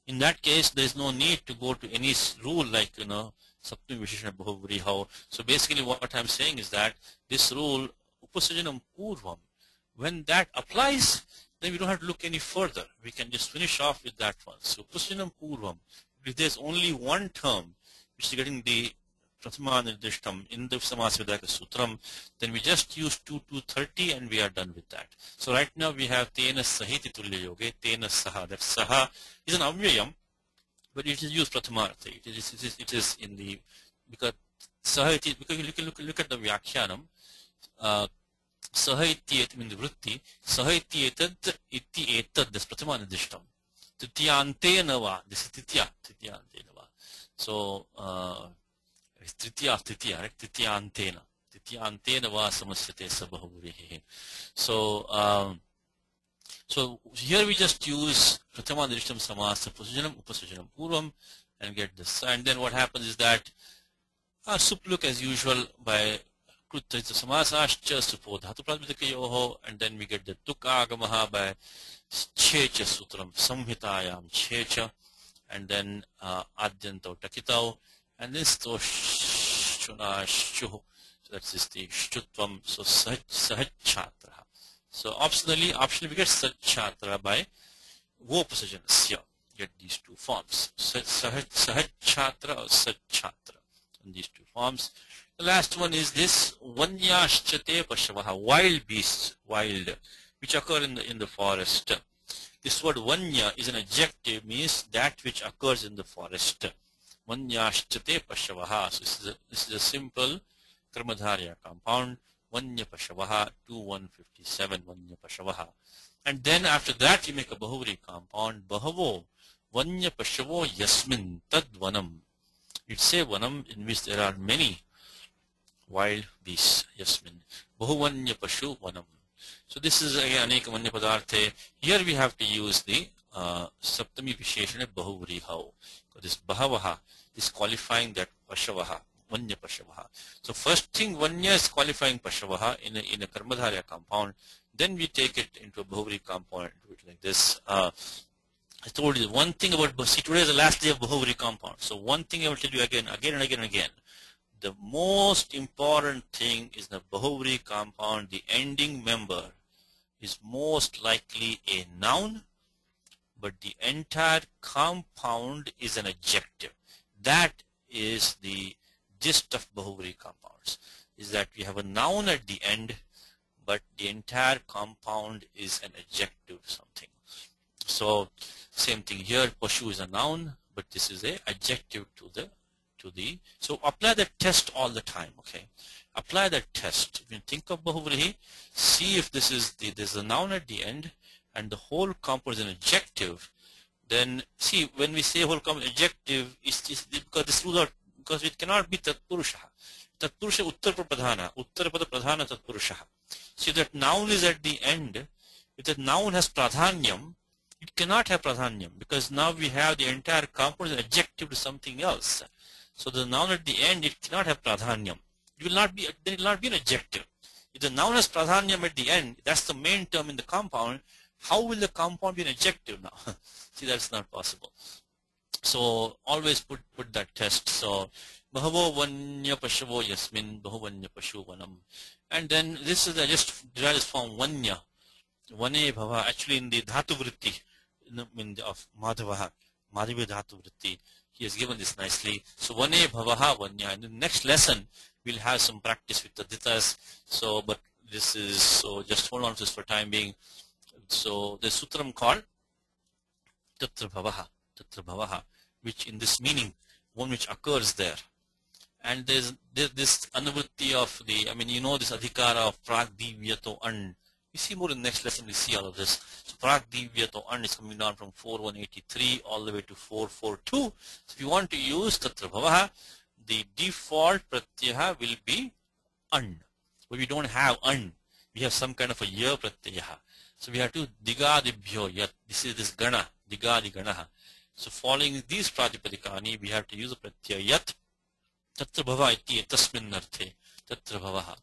In that case, there is no need to go to any rule like saptami visheshana bahuvri how. So basically what I'm saying is that this rule upasajanam purvam, when that applies, then we don't have to look any further. We can just finish off with that one. So upasajanam purvam, if there's only one term which is getting the prathama nidishtam in the samasa vidhaka sutram, then we just use 2 and we are done with that. So right now we have tena sahiti tulya yoge, tena saha. That saha is an avyayam, but it is used prathamartha. It is in the, because saha iti, because you can look at the vyakhyanam, saha ityetam in the vritti, saha ityetad iti etad, this prathama nidishtam. Tritiyantena va, this is tritiyantena va. So Tritiya, right? Tritiyantena va samasyate sabahuvrihi. So so here we just use prathama nidishtam samasa upasujanam purvam and get this. And then what happens is that supluk as usual by krutya samasascha supo dhatu pradmitakayoho, and then we get the tukagamaha by checha sutram samhitayam checha, and then adyanto takitau, and this to shuna shuh, so that's the shtutvam, so sahachatra. So optionally we get sahachatra by vopasajanasya, get these two forms, sahachatra or sachatra, in these two forms. The last one is this vanyashchate pashavaha, wild beasts, wild, which occur in the forest. This word vanya is an adjective, means that which occurs in the forest. Vanyashchate pashavaha. So this is a simple karmadharya compound. Vanya pashavaha, 2157 Vanya pashavaha. And then after that we make a bahuvri compound. Bahavo Vanya pashavo yasmin tad vanam. It's a vanam in which there are many wild beasts. Yasmin. Bahuvanya pashu vanam. So this is again aneka vanya padarthe. Here we have to use the saptami visheshana bahuvri how. So this bahavaha is qualifying that pashavaha, vanya pashavaha. So first thing, vanya is qualifying pashavaha in a karmadharya compound. Then we take it into a bahuvri compound and do it like this. I told you one thing about, see, today is the last day of bahuvri compound. So one thing I will tell you again and again. The most important thing is the bahuvri compound, the ending member is most likely a noun, but the entire compound is an adjective. That is the gist of bahuvri compounds, is that we have a noun at the end, but the entire compound is an adjective to something. So same thing here, pashu is a noun, but this is a adjective to the, so apply that test all the time, okay? Apply that test. If you think of bahuvri, see if this is there's a noun at the end and the whole compound is an adjective, then see, when we say whole compound adjective, it's because this rule out, because it cannot be tatpurusha. Tatpurusha uttarapada pradhana tatpurusha. See, that noun is at the end. If that noun has pradhanyam, it cannot have pradhanyam, because now we have the entire compound as an adjective to something else. So the noun at the end, it cannot have pradhanyam. It will not be, then it will not be an adjective. If the noun has pradhanyam at the end, that's the main term in the compound, how will the compound be an adjective now? See, that's not possible. So always put that test. So bahavo vanya pashavo yasmin bahuvanya pashuvanam. And then this is just derived this form vanya. Vane bhava, actually in the dhatu vritti of madhavaha, madhavya dhatu vritti, he has given this nicely. So vane bhavaha vanya. In the next lesson we'll have some practice with the ditas. So but this is, so just hold on to this for time being. So the sutram called tatra bhavaha, which in this meaning, one which occurs there. And there's this anuvritti of the, I mean, you know, this adhikara of pragdivyato an. We see more in the next lesson, we see all of this. So pragdivyato an is coming down from 4183 all the way to 442. So if you want to use tatra bhavaha, the default pratyaha will be an. But we don't have an. We have some kind of a ya pratyaha. So we have to digadibhyo yat. This is this gana, digadi ganaha. So following these pratipadikani, we have to use a pratyaya yat. Tatra bhava iti tasmin arthe. Tatra bhavaha.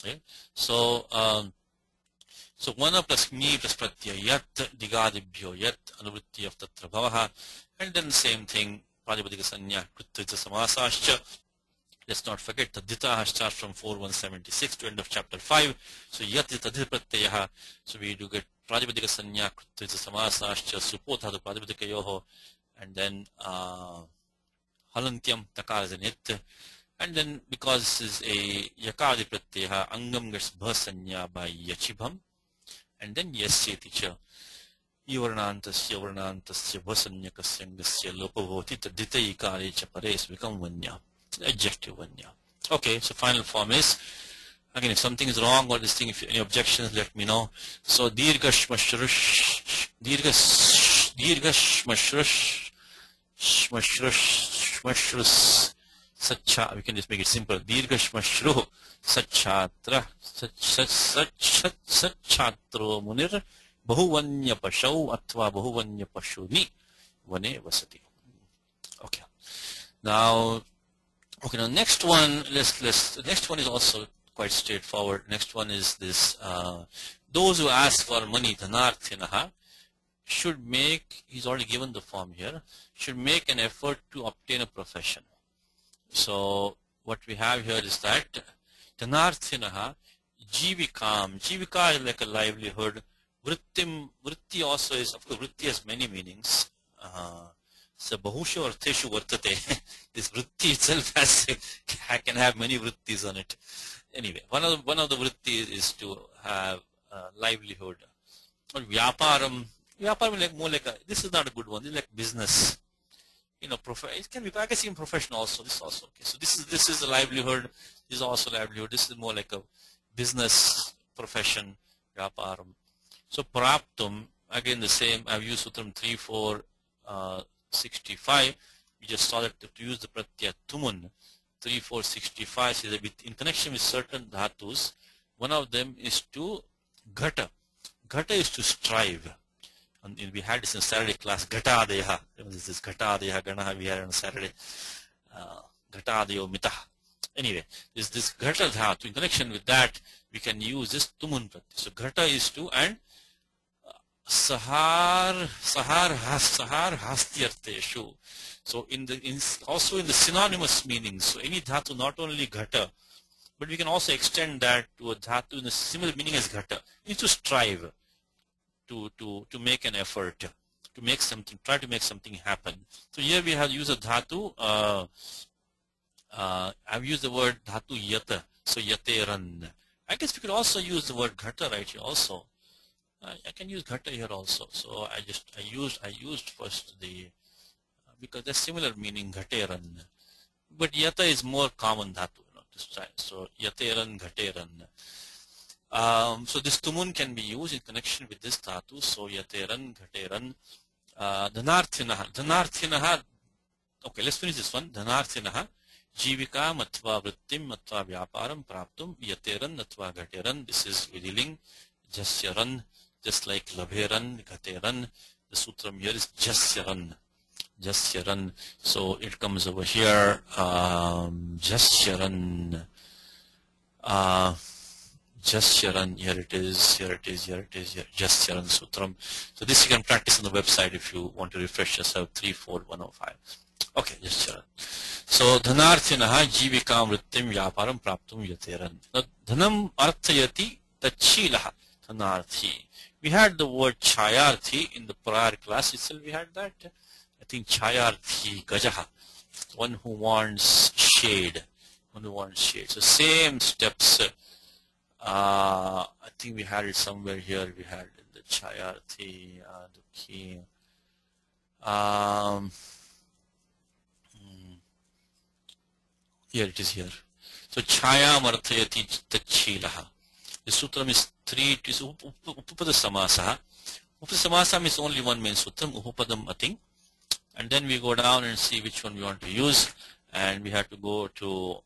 Okay? So, so vana plus mi plus pratyaya yat, digadibhyo yat, anuvritti of tatra bhavaha. And then the same thing, pratipadika sanya, krutvita samasascha. Let's not forget, tadhita starts from 4176 to end of chapter 5. So yat is tadhita pratyayaha. So we do get pratipadika sanya, krutvita samasascha, supotha pratipadika yoho. And then halantyam takara is an it. And then because this is a yakadi pratyaha, angam gets bhasanya by yachibham. And then yasyeti cha. Yavarnantasya varnantasya bhasanyakasyangasya lopavoti tadhita ikari cha pares become vanya. Adjective vanya. Okay, so final form is, again, if something is wrong or this thing, if any objections, let me know. So dirghashmashrush shmashrus sacha, we can just make it simple. Dirghashmashru sachatra sachatro munir bahuvanya pashau atva bahuvanya pashuni vane vasati. Okay. Now next one, the next one is also quite straightforward. Next one is this, those who ask for money, dhanarthinaha, should make, he's already given the form here, should make an effort to obtain a profession. So what we have here is that dhanarthinaha, jivika is like a livelihood, vritti also is, of course, vritti has many meanings. So bahusha artheshu vartate. This vritti itself can have many vrittis on it. Anyway, one of the vrittis is to have livelihood. Or vyaparam like more like this is not a good one. This is like business. You know, it can be, I guess, even profession also. This also okay. So this is a livelihood. This is also livelihood. This is more like a business profession. Vyaparam. So praptum, again the same. I've used sutram 3, 4, 65. We just saw that to use the pratyaya tumun 3, 4, 65 says that in connection with certain dhatus, one of them is to ghata. Ghata is to strive. And we had this in Saturday class, ghata adeha. This is ghata adeha ganaha we had on Saturday. Ghata adeyo mitah. Anyway, this ghata dhatu. In connection with that, we can use this tumun pratyaya. So ghata is to, and sahar hastyarteshu. So also in the synonymous meanings. So any dhatu, not only ghata, but we can also extend that to a dhatu in a similar meaning as ghata. It needs to strive, to make an effort, to make something, try to make something happen. So here we have used a dhatu. I've used the word dhatu yata. So yateran. I guess we could also use the word ghata right here also. I can use ghata here also. So I used first the because there's similar meaning ghateran, but yata is more common dhatu, this time. So yateran, ghateran. So this tumun can be used in connection with this dhatu. So yateran, ghateran, dhanarthinaha. Okay, let's finish this one. Dhanarthinaha jivika matva vrittim matva vyaparam praptum yateran atva ghateran. This is vidiling jasyaran. Just like labheran, ghateran, the sutram here is jasyaran. Jasyaran. So it comes over here. Jasyaran. Jasyaran, here it is, here it is, here it is, here, Jasyaran Sutram. So this you can practice on the website if you want to refresh yourself, 34105. Okay, Jasyaran. So dhanarthinaha jivikam vrittim vyaparam praptum yateran. Now dhanam arthayati tachilaha dhanarthi. We had the word chayarthi in the prior class itself, we had that. I think chayarthi gajaha, one who wants shade, one who wants shade. So same steps. I think we had it somewhere here. We had the chayarthi, dukhi. Here it is here. So chaya marthayati tachilaha. The sutram is 3. It is upapada samasa. Upapada samasa means only one main sutram, upadam ating. And then we go down and see which one we want to use. And we have to go to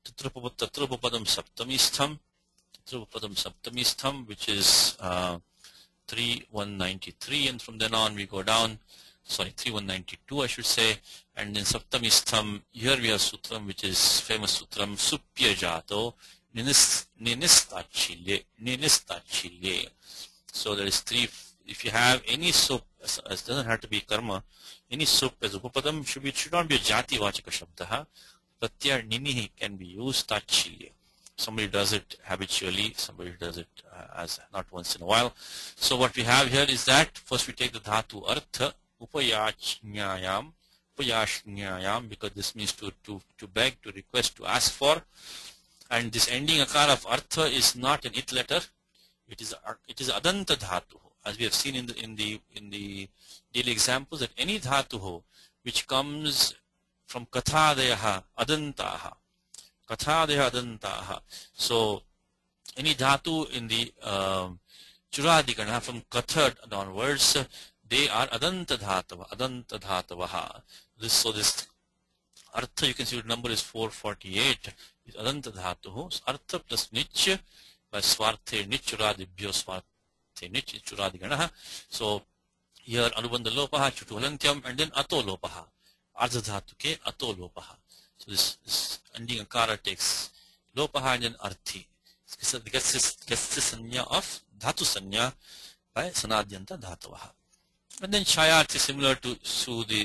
Tatrapapadam Saptamistham. Tatrapapadam Saptamistham, which is 3193. And from then on we go down. Sorry, 3192 I should say, and then Saptamistham, here we have Sutram, which is famous Sutram, Supya Jato, Ninistachile. So there is 3, if you have any sup, it doesn't have to be karma, any sup as Upapadam should not be a Jati Vachaka Shabdaha, Pratyar Ninihi can be used, Tachile. Somebody does it habitually, somebody does it as not once in a while. So what we have here is that, first we take the Dhatu Artha, Upayashnyayam, because this means to beg, to request, to ask for, and this ending akara of artha is not an it letter. It is adanta dhatu, as we have seen in the daily examples, that any dhatu which comes from kathadeyaha adantaha, so any dhatu in the churadikana from katha downwards, they are adanta dhatavaha. So this artha, you can see the number is 448, is adanta dhatuhu. So artha plus nich by swarte nich churadibhyo swarte nich churadiganaha. So here anubandha lopaha chutuhalantyam, and then ato lopaha, ardha dhatuke ato lopaha. So this ending akara takes lopaha and then arthi. It gets the sanya of dhatu sanya by sanadyanta dhatavaha. And then chayarthi is similar to the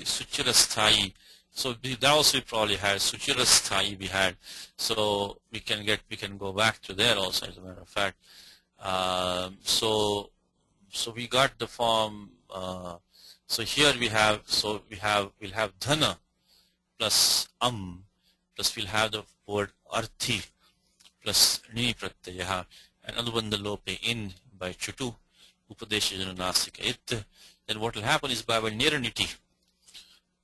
suchirasthai. So that also we probably had suchirasthai we had. So we can go back to there also, as a matter of fact. So we got the form. So here we'll have dhana plus plus we'll have the word arthi plus ni pratyaha and anubandha lope in by chutu upadesha jananasika it. Then what will happen is by neraniti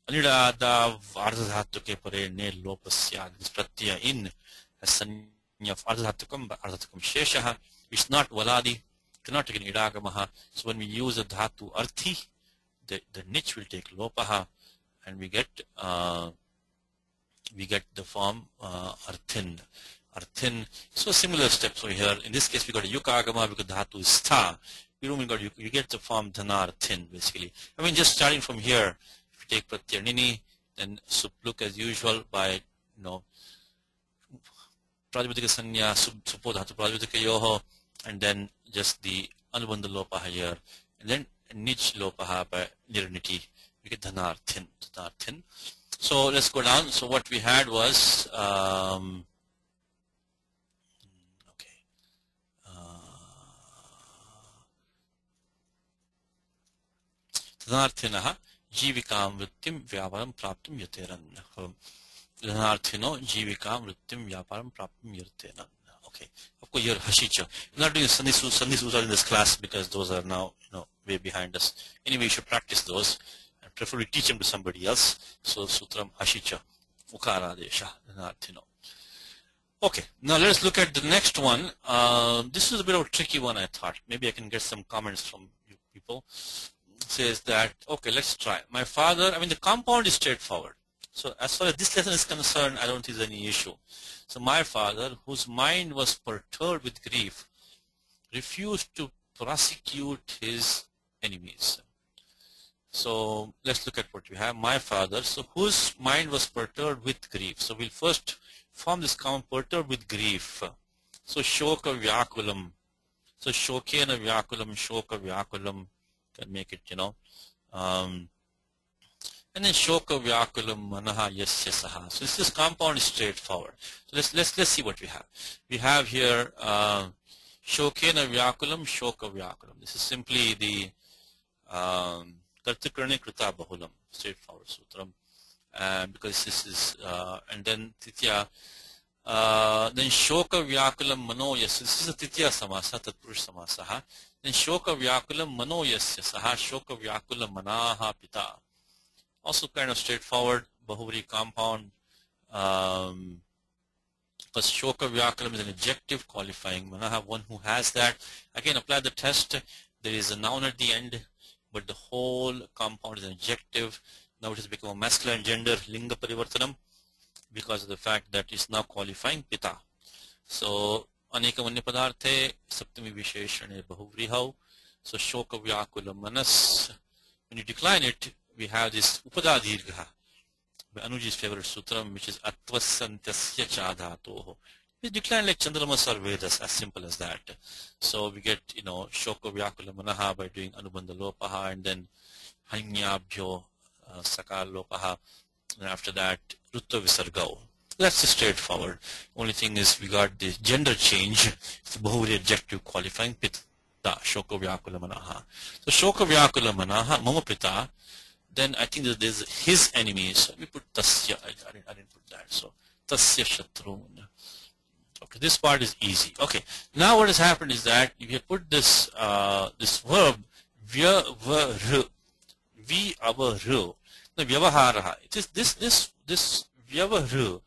anidada ardhadhatuke pare ne lopasya, this pratyaya in as sanya of ardhadhatukam sheshaha, which is not valadi, cannot take an idagamaha. So when we use a dhatu arthi, the nich will take lopaha, and we get the form arthin. So similar steps over here. In this case we got a yuka agama because dhatu is tha. You get the form dhanarthin basically. I mean, just starting from here, if you take pratyar nini, then supluk as usual by prajapadika sanya supo dhatu prajapadika yoho, and then just the anubandha lopaha here, and then nich lopaha by niraniti. We get dhanarthin. So let's go down. So what we had was Dhanarthinaha jivikam vrittim vyaparam praptum yateran. Dhanarthino jivikam vrittim vyaparam praptum yateran. Okay. Of course, here hashicha. We're not doing Sandhi Sutra in this class because those are now way behind us. Anyway, you should practice those and preferably teach them to somebody else. So sutram hashicha ukara desha dhanarthino. Okay. Now let us look at the next one. This is a bit of a tricky one, I thought. Maybe I can get some comments from you people. Says that, okay, let's try. My father, I mean, the compound is straightforward. So as far as this lesson is concerned, I don't think there's any issue. So my father, whose mind was perturbed with grief, refused to prosecute his enemies. So let's look at what we have. My father, so whose mind was perturbed with grief. So we'll first form this compound, perturbed with grief. So shoka vyakulam. So shokena vyakulam, shoka vyakulam can make it, and then shoka vyakulam manaha yasya saha. So this compound is straightforward. So let's see what we have. We have here shokena vyakulam, shoka vyakulam. This is simply the kartikarni krita bahulam, straightforward sutram. Because this is and then titya. Then shoka vyakulam mano yasya. This is a titya samasa, tatpurush samasa. Then shoka vyakulam mano yasya saha, shoka vyakulam manaha pita. Also kind of straightforward, bahuvri compound. Because shoka vyakulam is an adjective qualifying manaha, one who has that. Again, apply the test. There is a noun at the end, but the whole compound is an adjective. Now it has become a masculine gender, linga parivartanam, because of the fact that it's now qualifying pita. So aneka manya padarthe saptami visheshane bahuvrihav. So shoka vyakula manas. When you decline it, we have this upada dirgha by Anuji's favorite sutram, which is atvasantasya chadhatoho. We decline like Chandramas or Vedas, as simple as that. So we get, shoka vyakula manaha by doing anubandha lopaha, and then hanyabhyo sakal lopaha. And after that, Rutta Visargao. That's straightforward. Only thing is we got the gender change. It's the Bahuvri adjective qualifying Pita, Shoka Vyakula Manaha. So Shoka Vyakula Manaha, Mama Pita, then I think that there's his enemies. So we put Tasya, I didn't put that. So Tasya Shatrun. Okay, this part is easy. Okay, now what has happened is that if you put this this verb, Vyavaru, the vyavaharaha. It is this vyavaru.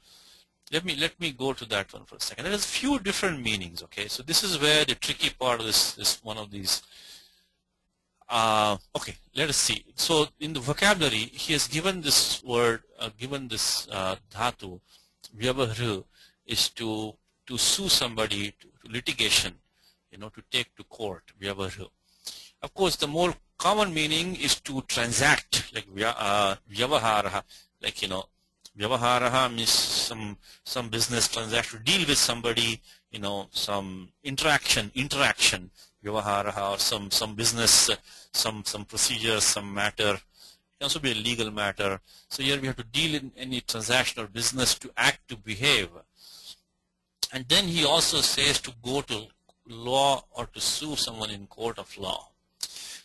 Let me go to that one for a second. There is few different meanings. Okay, so this is where the tricky part of this one of these. Okay, let us see. So in the vocabulary, he has given this word, given this dhatu, vyavaru, is to sue somebody to litigation, to take to court. Vyavaru. Of course, the more common meaning is to transact, like vyavaharaha, like vyavaharaha means some business transaction, deal with somebody, some interaction, vyavaharaha, or some business, some procedure, some matter. It can also be a legal matter. So here we have to deal in any transaction or business, to act, to behave. And then he also says to go to law or to sue someone in court of law.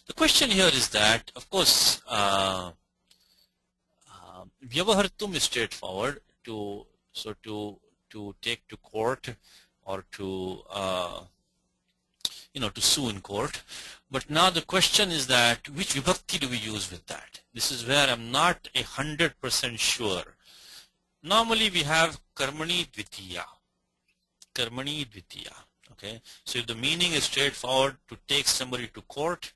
The question here is that, of course, vyavahartum is straightforward, to take to court or to to sue in court. But now the question is that which vibhakti do we use with that? This is where I'm not 100% sure. Normally we have karmani dvitiya. Karmani dvitiya. Okay. So if the meaning is straightforward, to take somebody to court,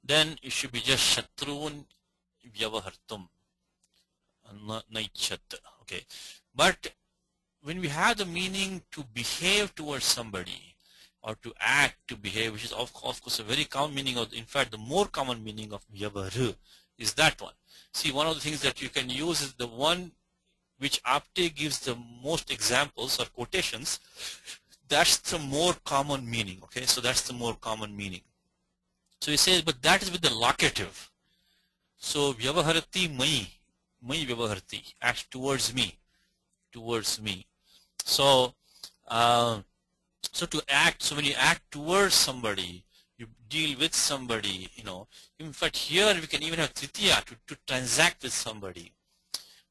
then it should be just shatrun vyavahartum, naichat. Okay. But when we have the meaning to behave towards somebody, or to act, to behave, which is of course a very common meaning of, in fact the more common meaning of vyavaharu is that one. See, one of the things that you can use is the one which Apte gives the most examples or quotations. That's the more common meaning. Okay, so that's the more common meaning. So he says, but that is with the locative. So vyavaharati mai vyavaharati, act towards me, So so to act, so when you act towards somebody, you deal with somebody, In fact, here we can even have tritiya, to transact with somebody.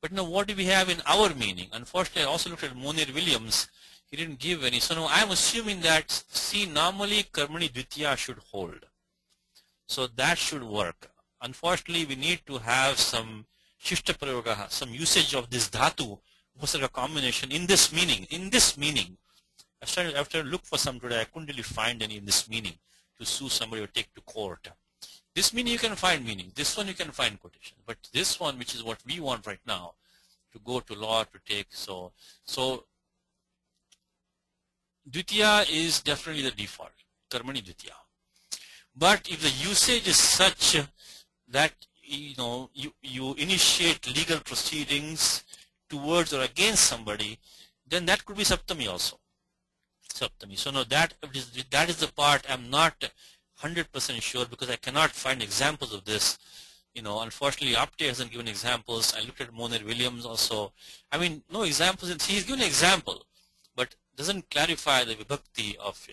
But now what do we have in our meaning? Unfortunately, I also looked at Monir Williams. He didn't give any. So now I'm assuming that, see, normally karmani dvitiya should hold. So that should work. Unfortunately, we need to have some shishta prayoga, some usage of this dhatu, upasarga combination in this meaning. After I looked for some today, I couldn't really find any in this meaning, to sue somebody or take to court. This meaning you can find meaning. This one you can find quotation. But this one, which is what we want right now, to go to law, to take, so dvitiya is definitely the default, karmani dvitiya. But if the usage is such that you initiate legal proceedings towards or against somebody, then that could be saptami also. Saptami. So now that is the part I'm not 100% sure, because I cannot find examples of this. Unfortunately, Apte hasn't given examples. I looked at Moner Williams also. I mean, no examples. He's given an example, but doesn't clarify the vibhakti of,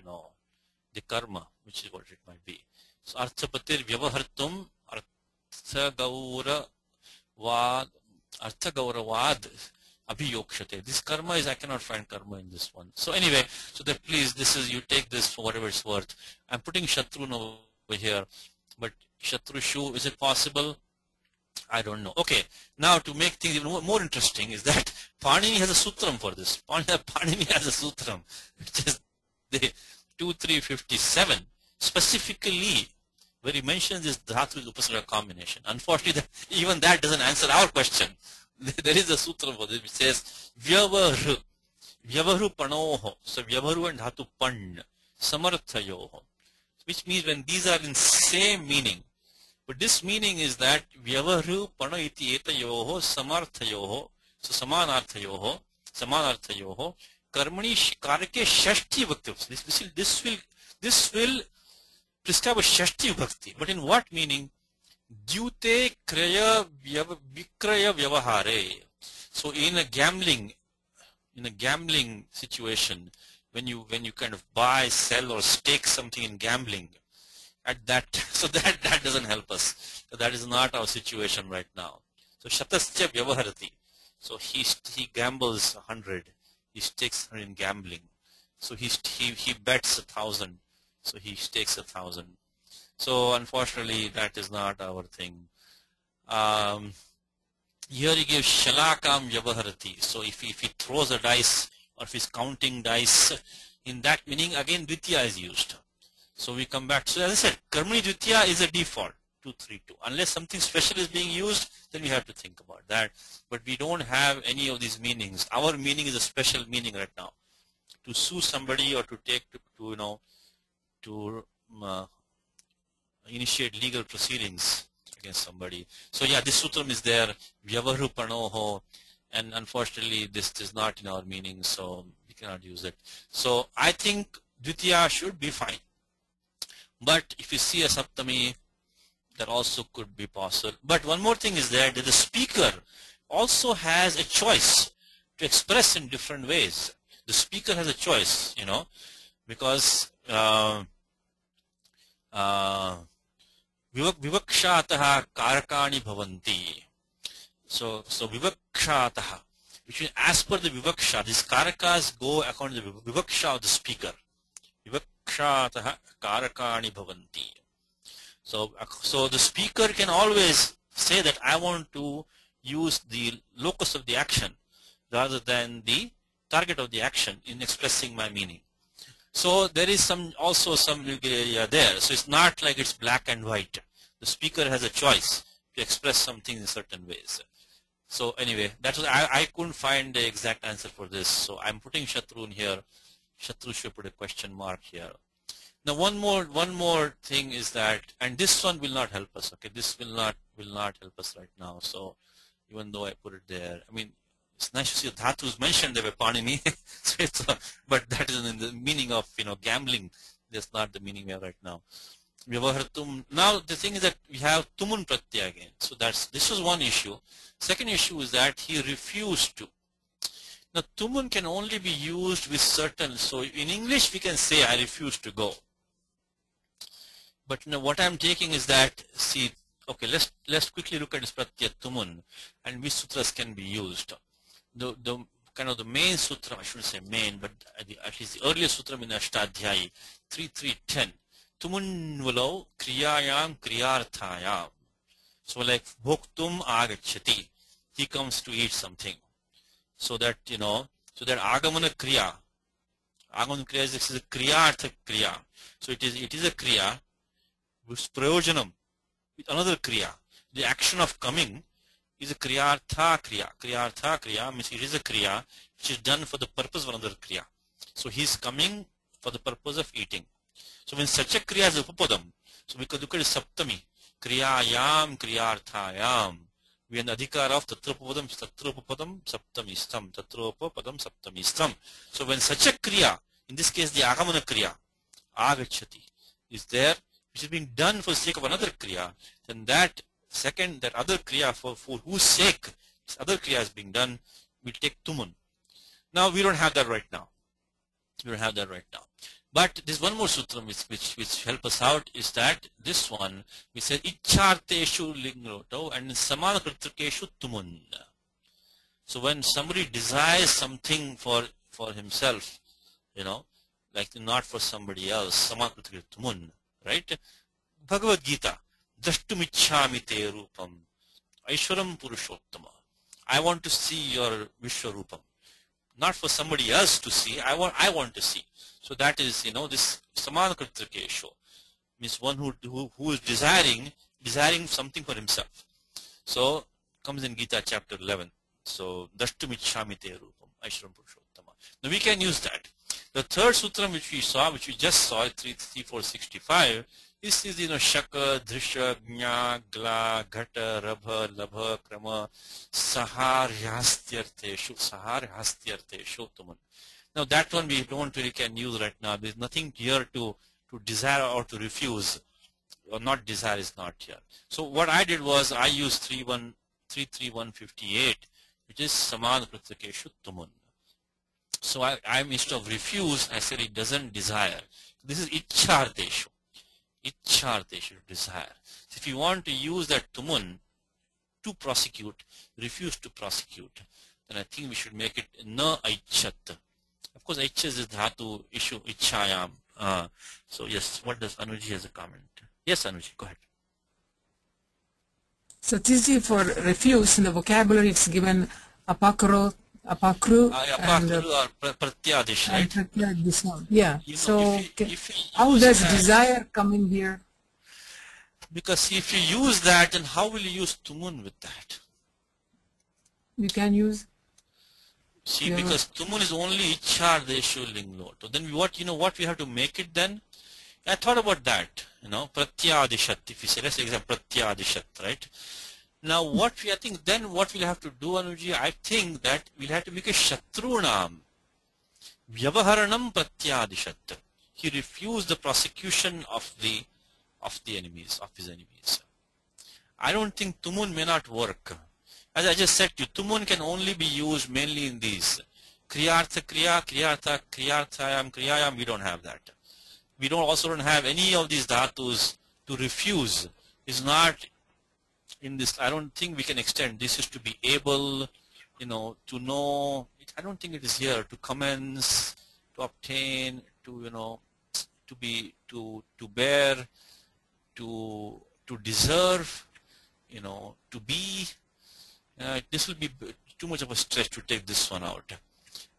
the karma, which is what it might be. So, arthapatir vyavahartum arthagauravad abhiyokshate. This karma is, I cannot find karma in this one. So anyway, so that please, you take this for whatever it's worth. I'm putting Shatrun over here, but Shatrushu, is it possible? I don't know. Okay, now to make things even more interesting is that Panini has a sutram for this. Panini has a sutram, which is the 2357, specifically where he mentions this dhatu with upasarga combination. Unfortunately, even that doesn't answer our question. There is a sutram for this which says vyavaru panoho. So vyavaru and dhatu pan samarthayoho, which means when these are in same meaning. But this meaning is that vyavaru pano iti etayoho samarthayoho, so samanarthayoho karmani karake shashti bhakti. This will prescribe a shashti bhakti. But in what meaning? Dyute kraya vikraya vyavahare. So in a gambling situation, when you kind of buy, sell, or stake something in gambling, so that doesn't help us. So that is not our situation right now. So shatascha vyavaharati. So he gambles 100. He stakes 100 in gambling. So he bets 1,000. So he stakes 1,000. So unfortunately, that is not our thing. Here he gives shalakam vyavaharati. So if he throws a dice, or if he's counting dice, in that meaning again Dvitiya is used. So we come back. So as I said, Karmani Dvitiya is a default, 232. Unless something special is being used, then we have to think about that. But we don't have any of these meanings. Our meaning is a special meaning right now. To sue somebody or to initiate legal proceedings against somebody. So yeah, this sutram is there, vyavaru panoho, and unfortunately this is not in our meaning, so we cannot use it. So I think Dvitiya should be fine. But if you see a saptami, that also could be possible. But one more thing is that the speaker also has a choice to express in different ways. The speaker has a choice, because vivakshataha karakani bhavanti. So vivakshataha, which means as per the vivaksha, these karakas go according to the vivaksha of the speaker. Vivakshataha karakani bhavanti. So the speaker can always say that I want to use the locus of the action rather than the target of the action in expressing my meaning. So there is also some area there. So it's not like it's black and white. The speaker has a choice to express something in certain ways. So anyway, that was I couldn't find the exact answer for this. So I'm putting Shatru in here. Shatru should put a question mark here. Now one more thing is that, and this one will not help us. Okay, this will not help us right now. So even though I put it there, I mean, it's nice to see dhatus mentioned there by Panini. So but that is in the meaning of gambling. That's not the meaning we have right now. Vyavahartum. Now the thing is that we have tumun pratyaya again. So this was one issue. Second issue is that he refused to. Now tumun can only be used with certain. So in English we can say I refuse to go. But what I'm taking is that, see, okay, let's quickly look at this pratyaya tumun and which sutras can be used. The kind of the main sutra, I shouldn't say main, but at least the earliest sutra in Ashtadhyayi 3.3.10. Tumun valo kriyayam kriyarthayam. So like bhoktum agachati, he comes to eat something. So that so that agamana kriya is a kriyartha kriya. So it is a kriya with prayojanam, with another kriya. The action of coming is a kriyartha kriya. Kriyartha kriya means it is a kriya which is done for the purpose of another kriya. So he is coming for the purpose of eating. So when such a kriya is upapadam, so we could look at it saptami, kriyayam kriyarthayam. We have the adhikar of tatropapadam saptamistam, tatropapadam saptamistam. So when such a kriya In this case, the agamana kriya, agachati, is there, which is being done for the sake of another kriya. Then that other kriya for whose sake this other kriya is being done, will take tumun. Now we don't have that right now. We don't have that right now. But there's one more sutram which help us out, is that this one, we said iccharteshu lingloto and in samana kritrikeshu tumun. So when somebody desires something for himself, like not for somebody else, samana kritrikeshu tumun, right? Bhagavad Gita, drashtumichhami te rupam, aishwaram purushottama. I want to see your Vishwarupam. Not for somebody else to see, I want to see. So that is, this samana kritrikeshu means one who is desiring something for himself. So comes in Gita chapter 11. So drashtumichhami te rupam, aishwaram purushottama. Now we can use that. The third sutram which we just saw, 3.4.65, is shaka, drisha, gnya, gla, ghata, rabha, labha, krama, saharyastyarteshu tuman. Now that one we don't really can use right now. There is nothing here to desire or to refuse, or not desire is not here. So what I did was I used 3.3.158, which is samana kritrikeshu tuman. So I instead of refuse, I said it doesn't desire. This is iccharteshu. Iccharteshu, desire. So if you want to use that tumun to prosecute, refuse to prosecute, then I think we should make it na aichat. Of course, aichat is dhatu issue ichchayam. So yes, what does Anuji has a comment? Yes, Anuji, go ahead. So Tiji, for refuse in the vocabulary it's given apakru and pratyadish, right? Pratyadish. Yeah. So how does desire come in here? Because if you use that, then how will you use tumun with that? You can use. See, because tumun is only iccharteshu lingloto. Then what we have to make it then? I thought about that. Pratyadishat. If you say, let's say pratyadishat, right? Now what we'll have to do, Anuji, I think that we'll have to make a shatrunam. Vyavaharanam pratyadishat. He refused the prosecution of his enemies. I don't think tumun may not work. As I just said to you, tumun can only be used mainly in these. Kriyartha kriya, kriyartha, kriyarthayam, kriyayam, we don't have that. We also don't have any of these dhatus to refuse. Is not in this. I don't think we can extend. This is to be able, to know. I don't think it is here. To commence, to obtain, to bear, to deserve, to be. This will be too much of a stretch to take this one out.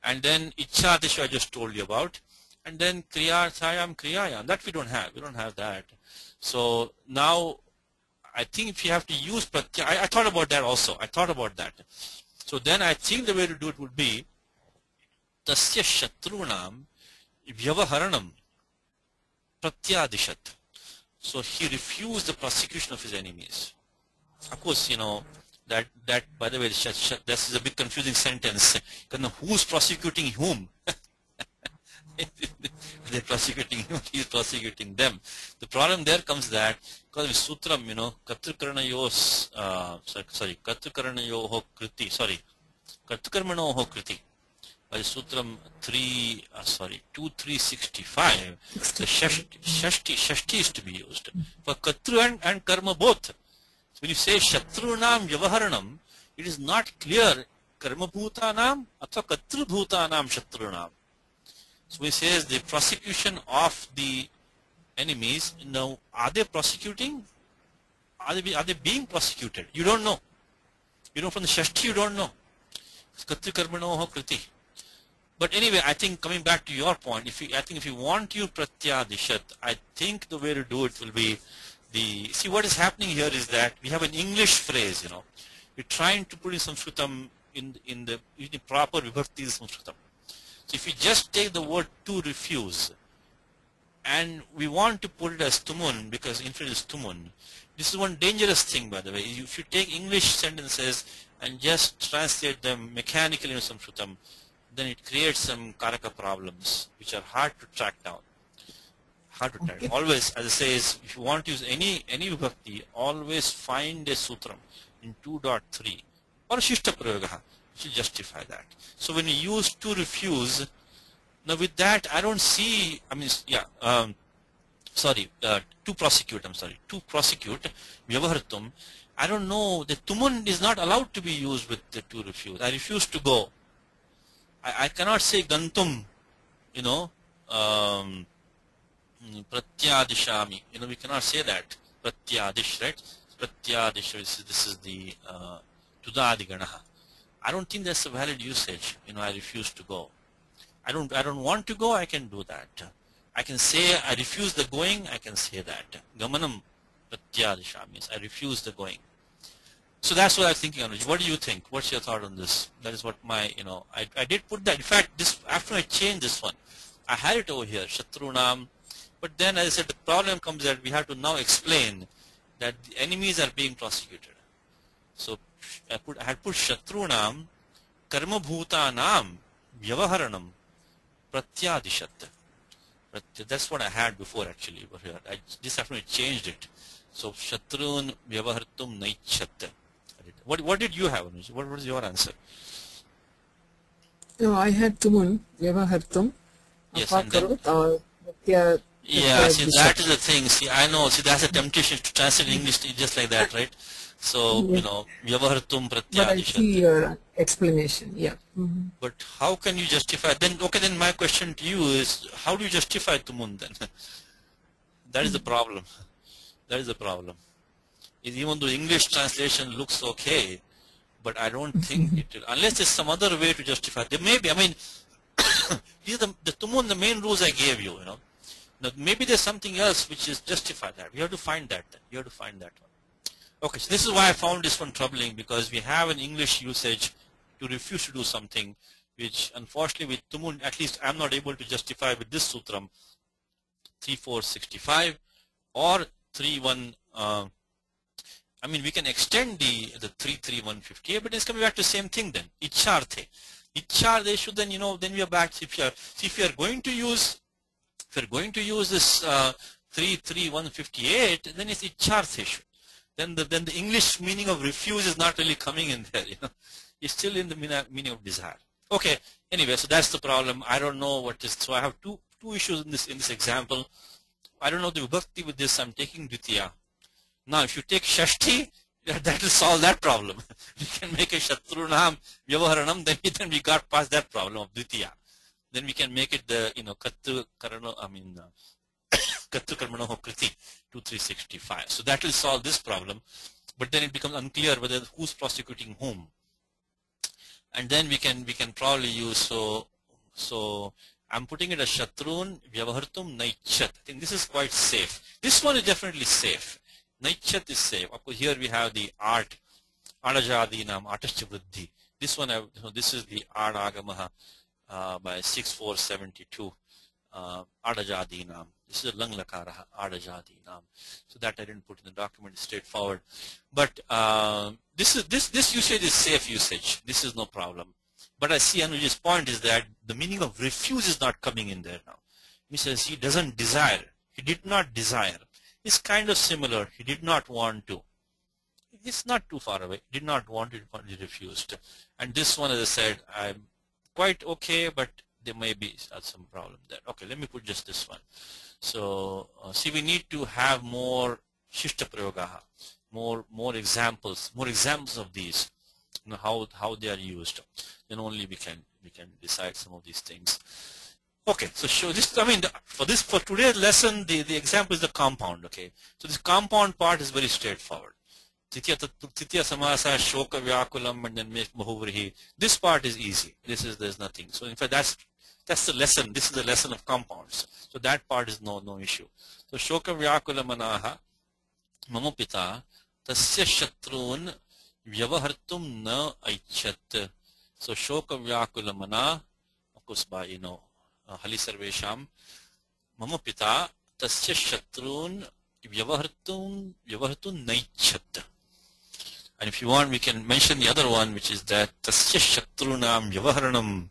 And then iccharteshu I just told you about. And then kriyarthayam, kriyayam. That we don't have. We don't have that. So now I think if you have to use pratyay, I thought about that also. So then I think the way to do it would be tasya shatrunam vyavaharanam pratyadishat. So he refused the prosecution of his enemies. Of course, that by the way, this is a bit confusing sentence. Who's prosecuting whom? They're prosecuting him, he's prosecuting them. The problem there comes that because with sutram, Kartukaranayoho kriti. By sutram 2.3.65, the shashti is to be used for katru and karma both. So when you say shatrunam vyavaharanam, it is not clear karma bhutanam atha katru bhutanam shatrunam. So he says the prosecution of the enemies. Now, are they prosecuting? Are they being prosecuted? You don't know. From the Shashti you don't know. Katri karmanoho kriti. But anyway, I think coming back to your point, if you want to use pratyadishat, I think the way to do it will be see what is happening here is that we have an English phrase, we're trying to put in Sanskritam in the proper vibhakti Sanskritam. So if you just take the word to refuse and we want to put it as tumun because infinitive is tumun, this is one dangerous thing, by the way. If you take English sentences and just translate them mechanically into Sanskritam, then it creates some karaka problems which are hard to track down. Okay. Always, as I say, if you want to use any vibhakti, always find a sutram in 2.3 or shishta prayoga which will justify that. So when you use to refuse, now with that I don't see, I mean, to prosecute, to prosecute, vyavahartum, I don't know, the tumun is not allowed to be used with the to refuse. I refuse to go. I cannot say gantum, pratyadishami, we cannot say that. Pratyadish, right? Pratyadish, this is the tudadiganaha. I don't think that's a valid usage. I refuse to go. I don't want to go, I can do that. I can say I refuse the going, I can say that. Gamanam pratyadishami, I refuse the going. So that's what I'm thinking, Anuj. What do you think? What's your thought on this? That is what my, I did put that. In fact, after I changed this one, I had it over here, Shatrunam. But then, as I said, the problem comes that we have to now explain that the enemies are being prosecuted. So I had put Shatrunam, Karma Bhutanam, Vyavaharanam, Pratyadishat. That's what I had before actually. But here, this afternoon I changed it. So Shatrun Vyavahartum Naichat. What did you have, Anuj? What was your answer? No, I had tumun, vyavahartum. Yes, and then, see, that is the thing. See, I know. See, that's a temptation to translate English just like that, right? So, vyavahartum But I pratyadishat. see your explanation, yeah. But how can you justify? Then my question to you is, how do you justify tumun then? That is the problem. That is the problem. Even though English translation looks okay, but I don't think it will, unless there's some other way to justify. There may be, I mean, these are the tumun, the main rules I gave you, Now, maybe there's something else which is justify that. We have to find that then. You have to find that one. Okay, so this is why I found this one troubling, because we have an English usage to refuse to do something, which unfortunately with tumun, at least I'm not able to justify with this sutram 3465 or 31. I mean, we can extend the 33158, but it's coming back to the same thing then. Icharthe. Icharthe should then, then we are back. If you are going to use this 33158, then it's icharthe. Then the English meaning of refuse is not really coming in there. It's still in the meaning of desire. Okay. Anyway, so that's the problem. I don't know what is. So I have two issues in this example. I don't know the vibhakti with this. I'm taking Dvitiya. Now, if you take Shashti, that will solve that problem. We can make a Shatrunam Vyavaharanam, then we got past that problem of Dvitiya. Then we can make it the, Kattu Karmanoho Kriti 2365. So that will solve this problem. But then it becomes unclear whether who's prosecuting whom. And then we can probably use, so I'm putting it as Shatrun Vyavahartum Naichat. I think this is quite safe. This one is definitely safe. Naichat is safe. Of course, here we have the art, Adajadinam, Atashcha Vriddhi. This one, this is the Ard Agamaha by 6472, Adajadinam. This is a Lang Lakaraha, Adajadinam. So that I didn't put in the document, it's straightforward. But this usage is safe usage. This is no problem. But I see Anuj's point is that the meaning of refuse is not coming in there now. He says he doesn't desire. He did not desire. It's kind of similar. He did not want to. It's not too far away. Did not want to, he refused. And this one, as I said, I'm quite okay, but there may be some problem there. Okay, let me put just this one. So, see, we need to have more Shishta Prayogaha, more examples of these, how they are used. Then only we can decide some of these things. Okay, so show this. I mean, for today's lesson, the example is the compound. Okay, so this compound part is very straightforward. Titya samasa shoka vyakulam and then bahuvrihi. This part is easy. There's nothing. So in fact, that's the lesson. This is the lesson of compounds. So that part is no issue. So shoka vyakulam manaha mama pita tasya shatrun vyavahartum na aichat. So shoka vyakula mana, of course, by Hali Sarvesham, Mama Pita, Tasya Shatrun, Vyavahartun Naichat. And if you want, we can mention the other one, which is that Tasya Shatrunam Vyavaharanam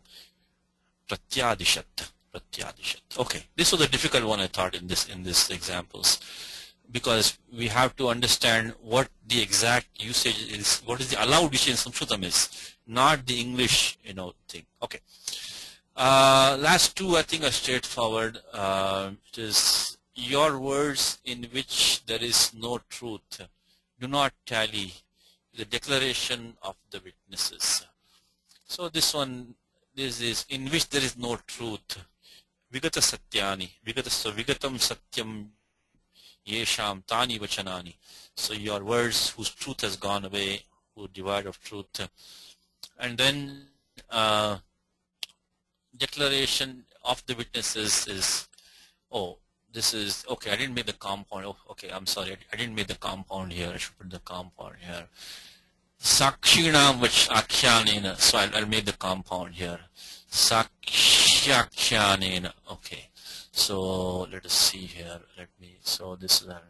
Pratyadishat. Pratyadishat. Okay, this was a difficult one I thought in this examples, because we have to understand what the exact usage is, what is the allowed usage in Sanskritam is, not the English thing. Okay. Last two I think are straightforward. It is your words in which there is no truth do not tally the declaration of the witnesses. So this one, this is in which there is no truth. Vigata satyani, vigatam satyam yesham tani vachanani. So your words whose truth has gone away, who divide of truth. And then declaration of the witnesses is, oh, this is, okay, I didn't make the compound. Oh, okay, I'm sorry, I didn't make the compound here. I should put the compound here. Sakshinam vach akhyanena. So I'll make the compound here. Sakshakhyanena. Okay. So let us see here. So this is, let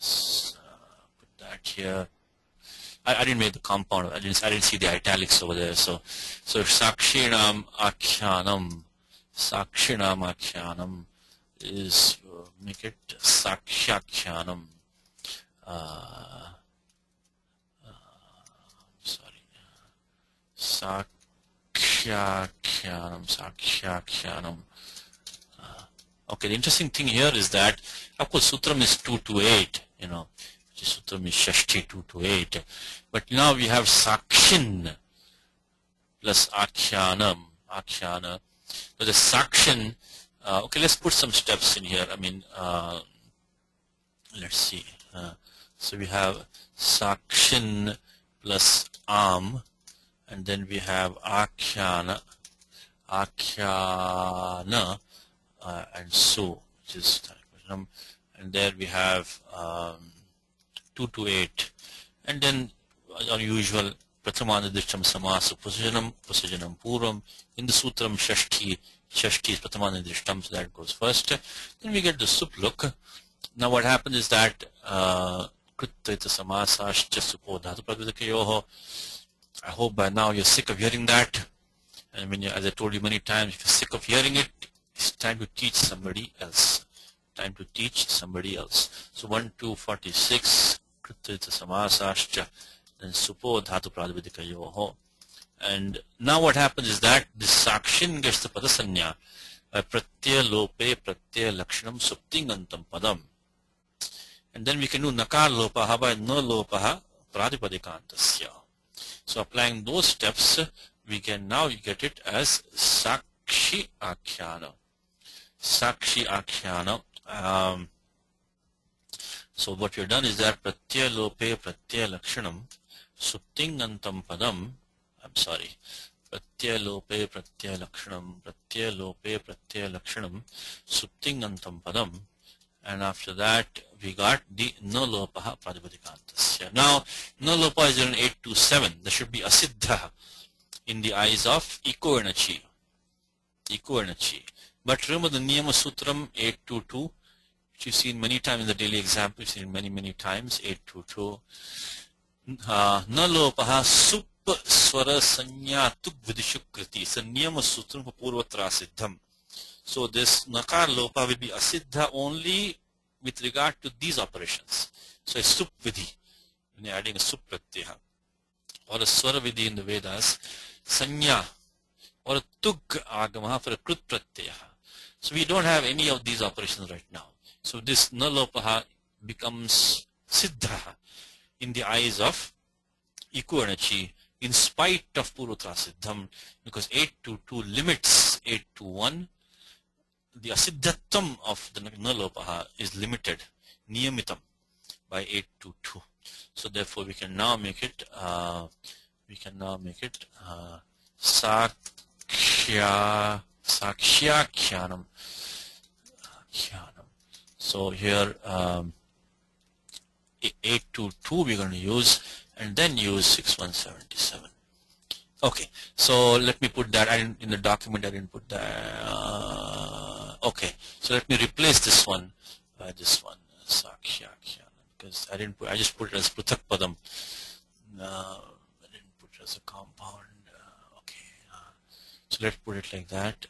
us put that here. I didn't make the compound. I didn't see the italics over there. So Sakshinam akhyanam. Sakshinam akhyanam is, make it Sakshakhyanam. Sakshakhyanam. Okay, the interesting thing here is that, of course, Sutram is 2 to 8, Sutram is Shashti 2 to 8. But now we have Sakshin plus Akshyanam. Akshana. So the Sakshin, okay, let's put some steps in here. I mean, let's see. So we have Sakshin plus Am, and then we have Akhyana, and so, which is, and there we have 2 to 8, and then our usual Prathamanadishtam Samasa Pusajanam Puram. In the Sutram Shashti is Prathamanadishtam, so that goes first. Then we get the Supluk. Now what happens is that Krittita Samasashcha Supo Dhatu Pradvidakayoho. I hope by now you're sick of hearing that. And when as I told you many times, if you're sick of hearing it, it's time to teach somebody else. Time to teach somebody else. So 1, 2, 46, Krittita Samasashcha, then Supo Dhatu Pradvidikayoho. And now what happens is that this Sakshin gets the Padasanya by Pratyaya Lope Pratyaya Lakshanam Suptingantam Padam. And then we can do Nakar Lopaha by No Lopaha Pradipadikantasya. So applying those steps, we can now get it as Sakshi Akhyana. Sakshi Akhyana. So what we have done is that Pratyaya Lope Pratyaya Lakshanam Suptingantam Padam. I'm sorry. Pratyaya Lope Pratyaya Lakshanam Suptingantam Padam. And after that we got the No Lopaha Pradipadikantasya. Now No Lopa is in 827. There should be Asiddha in the eyes of Iko and Chi. But remember the Niyama Sutram 822, which you've seen many times in the daily example, you've seen many times, 822. Na Lopaha Sup Swara Sanya Tuk Vidishukriti. It's a Niyama Sutram for Purvatra Siddham. So this Nakar Lopa will be Asiddha only with regard to these operations. So a Sup Vidhi, when you're adding a Sup Pratyaya, or a Swara Vidhi in the Vedas, Sanya, or a Tug Agamaha for a Krut Pratyaya. So we don't have any of these operations right now. So this Nalopaha becomes Siddha in the eyes of Iko and Chi, in spite of Purvatra Siddham, because 822 limits 821. The asiddhatam of the Nalopaha is limited, niyamitam, by 822. So therefore we can now make it Sakshyakhyanam. So here 822 we're going to use, and then use 6177. Okay, so let me put that. In the document I didn't put that. Okay, so let me replace this one by this one, Sakshakhyanam, because I just put it as Pruthak Padam. I didn't put it as a compound. Okay, So let's put it like that.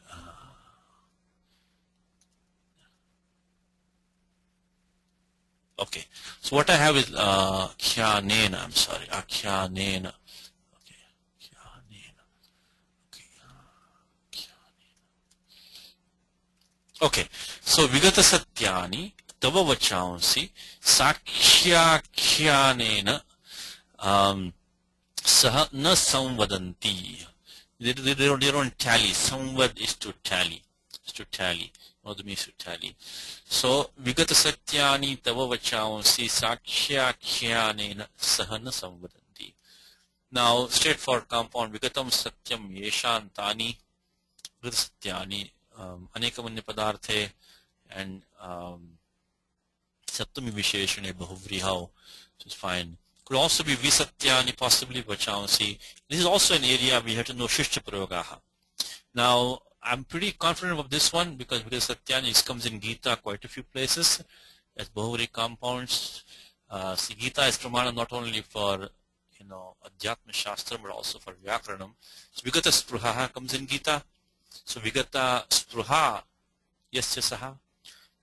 Okay, so what I have is khyanena. I'm sorry, akhyanena. Okay, khyanena. Okay, khyanena. Okay, so vigata satyani tava vachansi sakshyakhyanena saha na samvadanti. They don't tally. Samvad is to tally. Is to tally. What the means to tally. So vigata satyani tava vachansi sakshyakhyanena sahana samvadanti. Now straightforward compound vigatam satyam yeshantani vigata satyani anekamanya padarthe and satyami visheshane bahuvrihav, which is fine. Could also be visatyani, possibly vachansi. This is also an area we have to know shishya prayogaha. Now I'm pretty confident of this one because satyani comes in Gita quite a few places as bahuvri compounds. See, Gita is pramana not only for adhyatma shastra but also for vyakaranam. So vigata spruha comes in Gita. So vigata spruha yasya saha.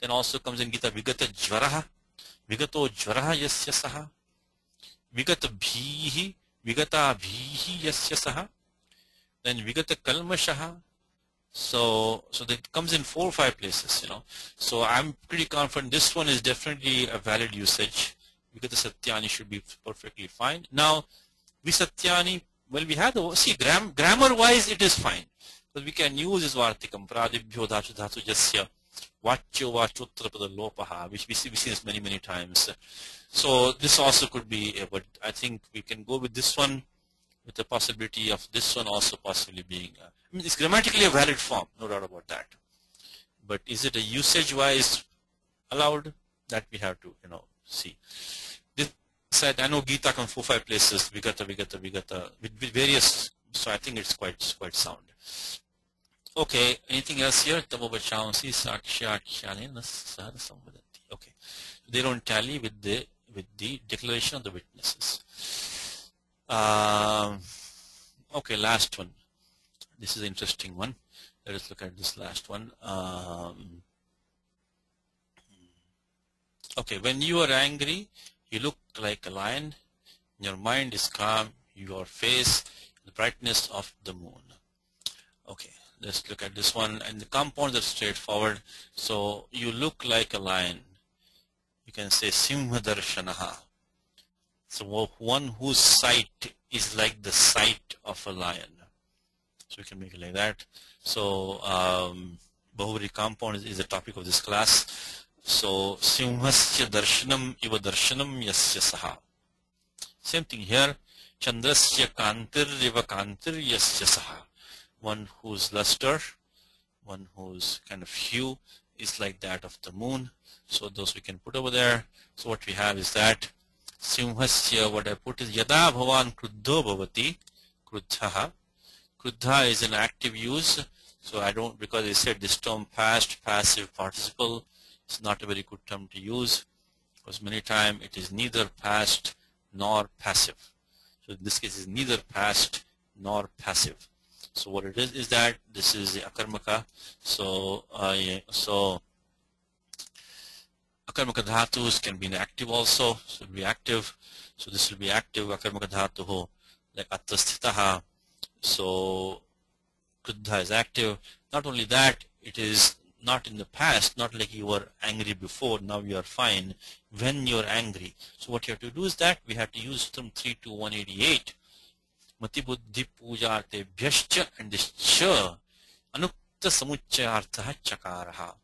Then also comes in Gita vigata jvaraha. Vigato jvaraha yasya saha. Vigata bhihi. Vigata bhihi yasya saha. Then vigata kalmashaha. So that comes in 4 or 5 places, So I'm pretty confident this one is definitely a valid usage. Vigata satyani should be perfectly fine. Now, visatyani, well, we have the, see, grammar wise it is fine. Because we can use this vartikam, pradibhyo dhatu dhatu jasya, vachyo vachotra pada lopaha, which we see this many times. So this also could be, but I think we can go with this one with the possibility of this one also possibly being, I mean, it's grammatically a valid form, no doubt about that. But is it a usage-wise allowed? That we have to, see. This side, I know Gita comes 4 or 5 places, vigata, with various, so I think it's quite sound. Okay, anything else here? Tabobachansi sakshyakhyanena sahana samvadanti. Okay, they don't tally with the declaration of the witnesses. Okay, last one. This is an interesting one. Let us look at this last one. Okay, when you are angry, you look like a lion. Your mind is calm. Your face, the brightness of the moon. Okay, let's look at this one. And the compounds are straightforward. So you look like a lion. You can say simha darshanaha. So one whose sight is like the sight of a lion. So we can make it like that. So bahuvri compound is the topic of this class. So simhasya darshanam iva darshanam yasya saha. Same thing here. Chandrasya kantir iva kantir yasya saha. One whose luster, one whose kind of hue is like that of the moon. So those we can put over there. So what we have is that Simhasya, what I put is Yada Bhavan Kruddho Bhavati, Kruddhaha. Kruddha is an active use, so I don't, because I said this term past, passive participle, it's not a very good term to use, because many times it is neither past nor passive. So in this case it's neither past nor passive. So what it is that this is the akarmaka. So akarmaka dhatus can be inactive also, so it will be active. So this will be active, akarmaka dhatuho, like attasthitaha. So kruddha is active. Not only that, it is not in the past, not like you were angry before, now you are fine when you are angry. So what you have to do is that we have to use Sutram 32188. Mati buddhi pujarte bhyascha, and this cha anukta samuchayartha chakaraha.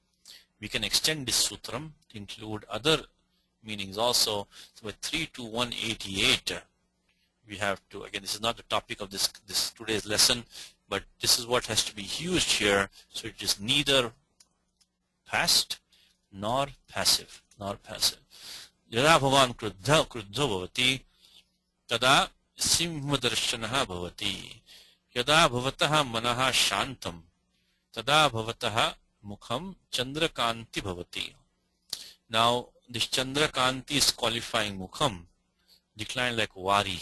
We can extend this sutram to include other meanings also. So with 32188 we have to, again, this is not the topic of this today's lesson, but this is what has to be used here. So it is neither past nor passive, Yada bhavan kruddha bhavati tada simhadarshanaha bhavati. Yada bhavataha manaha shantam tada bhavataha mukham chandrakanti bhavati. Now this chandrakanti is qualifying mukham, declined like vari.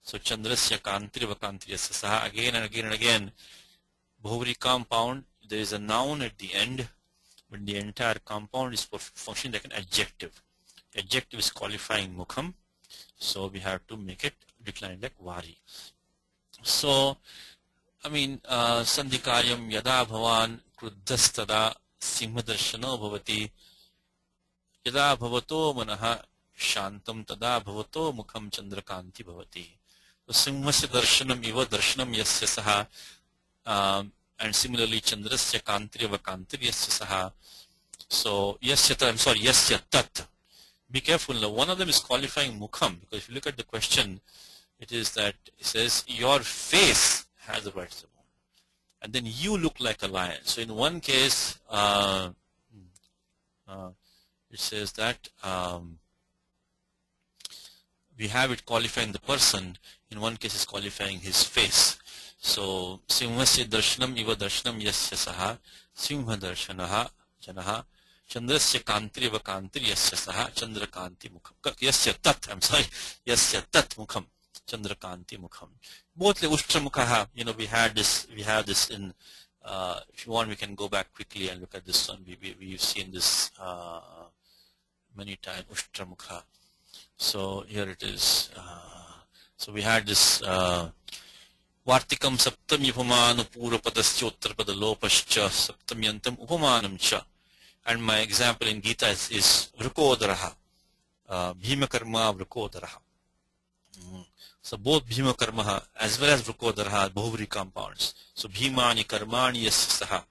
So chandrasya kantirva kantirasya saha, again and again and again Bahuvri compound, there is a noun at the end, but the entire compound is functioning like an adjective. Adjective is qualifying mukham, so we have to make it decline like vari. So, I mean, sandhikaryam yada bhavan kruddhastada simhadarshano bhavati yada bhavato manaha shantam tada bhavato mukham chandrakanti bhavati. So, simhasya darshanam iva darshanam yasya saha, and similarly chandrasya kantriva kantiryasya saha. So, yasya tat. Be careful now, one of them is qualifying mukham, because if you look at the question, it is that it says your face has a white stubble, and then you look like a lion. So in one case, it says that we have it qualifying the person. In one case, it's qualifying his face. So simhasya darshanam iva darshanam yasya saha simha darshanaha janaha chandrasya kantriva kantiryasya saha chandrakanti mukham yasya tat. I'm sorry, yasya tat mukham chandrakanti mukham. Both the ushtra you know, we have this in, if you want we can go back quickly and look at this one. We've seen this many times, ushtra mukha. So here it is. So we had this vartikam saptam upamanu purapadasya uttarpada lopascha saptamyantam upamanam cha. And my example in Gita is vrukodaraha, bhima karma vrukodaraha. So both bhima karma as well as vrukodaraha are bahuvri compounds. So bhimani karmani yasya saha,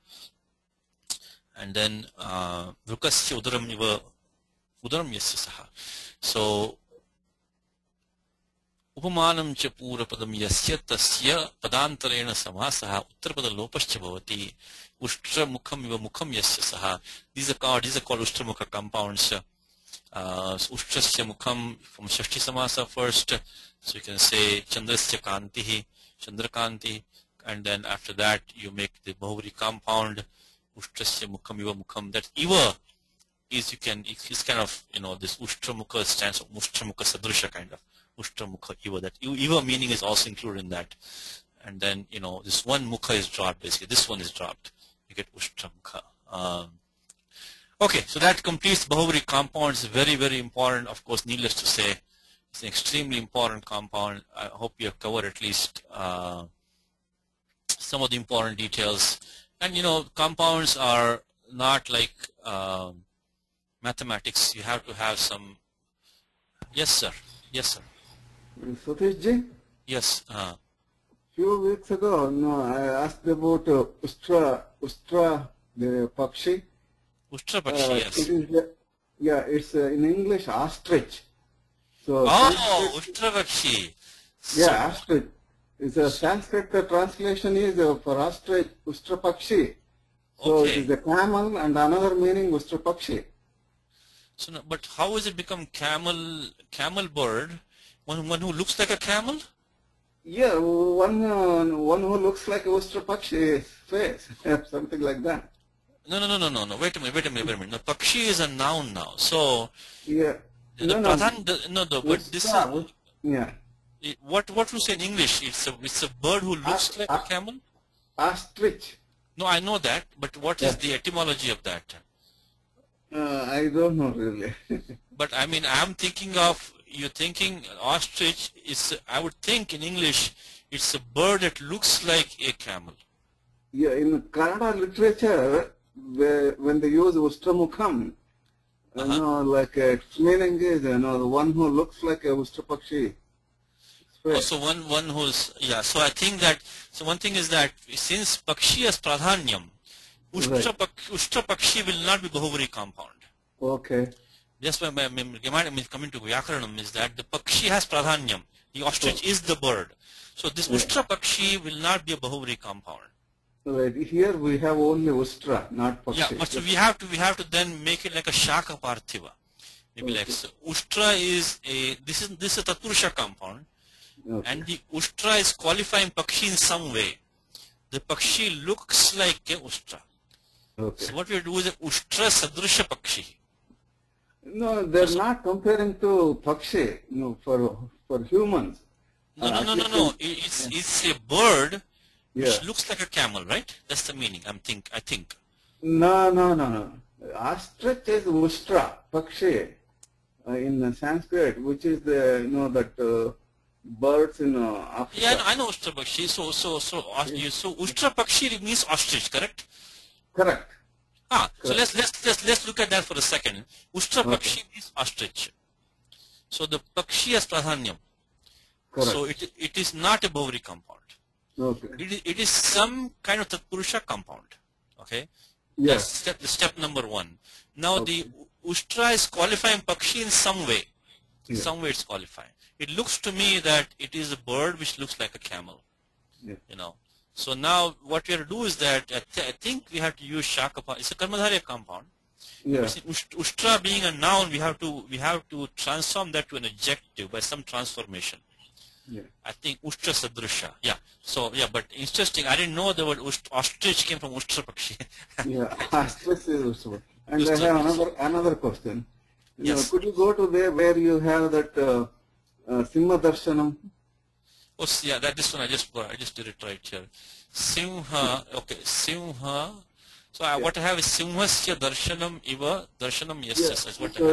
and then vrukasya udaram iva udaram yasya saha. So upamanam cha purapadam yasya tasya padantarena samasaha uttarpada lopascha bhavati ushtra mukham iva mukham yasya saha. These are called ushtra mukha compounds. Ushtrasya mukham from shashti samasa first, so you can say chandrasya kantihi, chandrakanti, and then after that you make the bahuvri compound ushtrasya mukham iva mukham. That iva is, it's kind of, you know, this ushtra mukha stands for ushtra mukha sadrisha kind of ushtra mukha iva. That iva meaning is also included in that, and then, you know, this one mukha is dropped basically. This one is dropped. You get ushtra mukha. Okay, so that completes bahuvri compounds. Very, very important. Of course, needless to say, it's an extremely important compound. I hope you have covered at least some of the important details. And you know, compounds are not like mathematics. You have to have some. Yes, sir. Yes, sir. Satish ji? Yes. Few weeks ago, no, I asked about Ustra, the Pakshi. Ushtra Pakshi, yes. It is, yeah, it's in English ostrich. So Ushtra Pakshi. Yeah, ostrich. It's a Sanskrit translation is for ostrich, Ustra Pakshi. So Okay. it is a camel and another meaning Ustra Pakshi. So, no, but how is it become camel bird? One who looks like a camel? Yeah, one who looks like Ustra Pakshi's face, something like that. No. Wait a minute. No, Pakshi is a noun now. So Yeah. but this is, yeah. what you say in English? It's a bird who looks like a camel. Ostrich. No, I know that, but what is the etymology of that? I don't know really. But I mean, I'm thinking of, you're thinking ostrich is, I would think in English, it's a bird that looks like a camel. Yeah, in Kannada literature, when they use Ustramukham, you know, like its meaning is, you know, the one who looks like a Ustrapakshi. So one who's, yeah, so I think that, so one thing is that since Pakshi has pradhanyam, Ushtra Pakshi will not be bahuvri compound. Okay. Just by coming to Vyakaranam is that the Pakshi has pradhanyam. The ostrich is the bird. So this Ushtra Pakshi will not be a bahuvri compound. Right. Here we have only Ustra, not Pakshi. Yeah, but so we have to then make it like a Shaka Parthiva. Maybe like, so Ushtra is this is a Tatpurusha compound, and the Ushtra is qualifying Pakshi in some way. The Pakshi looks like a Ushtra. Okay. So what we do is a Ushtra Sadrisha Pakshi. No, they're not comparing to Pakshi, no, for humans. No. It's a bird Yeah. which looks like a camel, right? That's the meaning. I think. No. Ostrich is Ustra, Pakshi, in Sanskrit, which is the, that birds in Africa. Yeah, I know Ustra Pakshi. So Ustra Pakshi means ostrich, correct? Correct. So let's look at that for a second. Ustra Okay. Pakshi means ostrich. So the Pakshi has pradhanyam. Correct. So it is not a Bhavri compound. Okay. It is some kind of Tatpurusha compound. Okay. Yes. That's step number one. Now Okay. the Ustra is qualifying Pakshi in some way. In Yeah. some way it's qualifying. It looks to me that it is a bird which looks like a camel. Yeah. So now what we have to do is that I think we have to use Shakapa. It's a Karmadharya compound. Yeah. Ustra being a noun, we have to transform that to an adjective by some transformation. Yeah. I think Ustra Sadrusha. Yeah. So yeah, but interesting. I didn't know the word ostrich came from Ustra Pakshi. Yeah. Ostrich is Ustra. And I Ustra. have another question. Yes. Could you go to there where you have that Simha Darshanam? Oh, yeah, this one I just did it right here. Simha, okay, Simha. So what I have is Simhasya Darshanam Iva Darshanam Yes. That's what So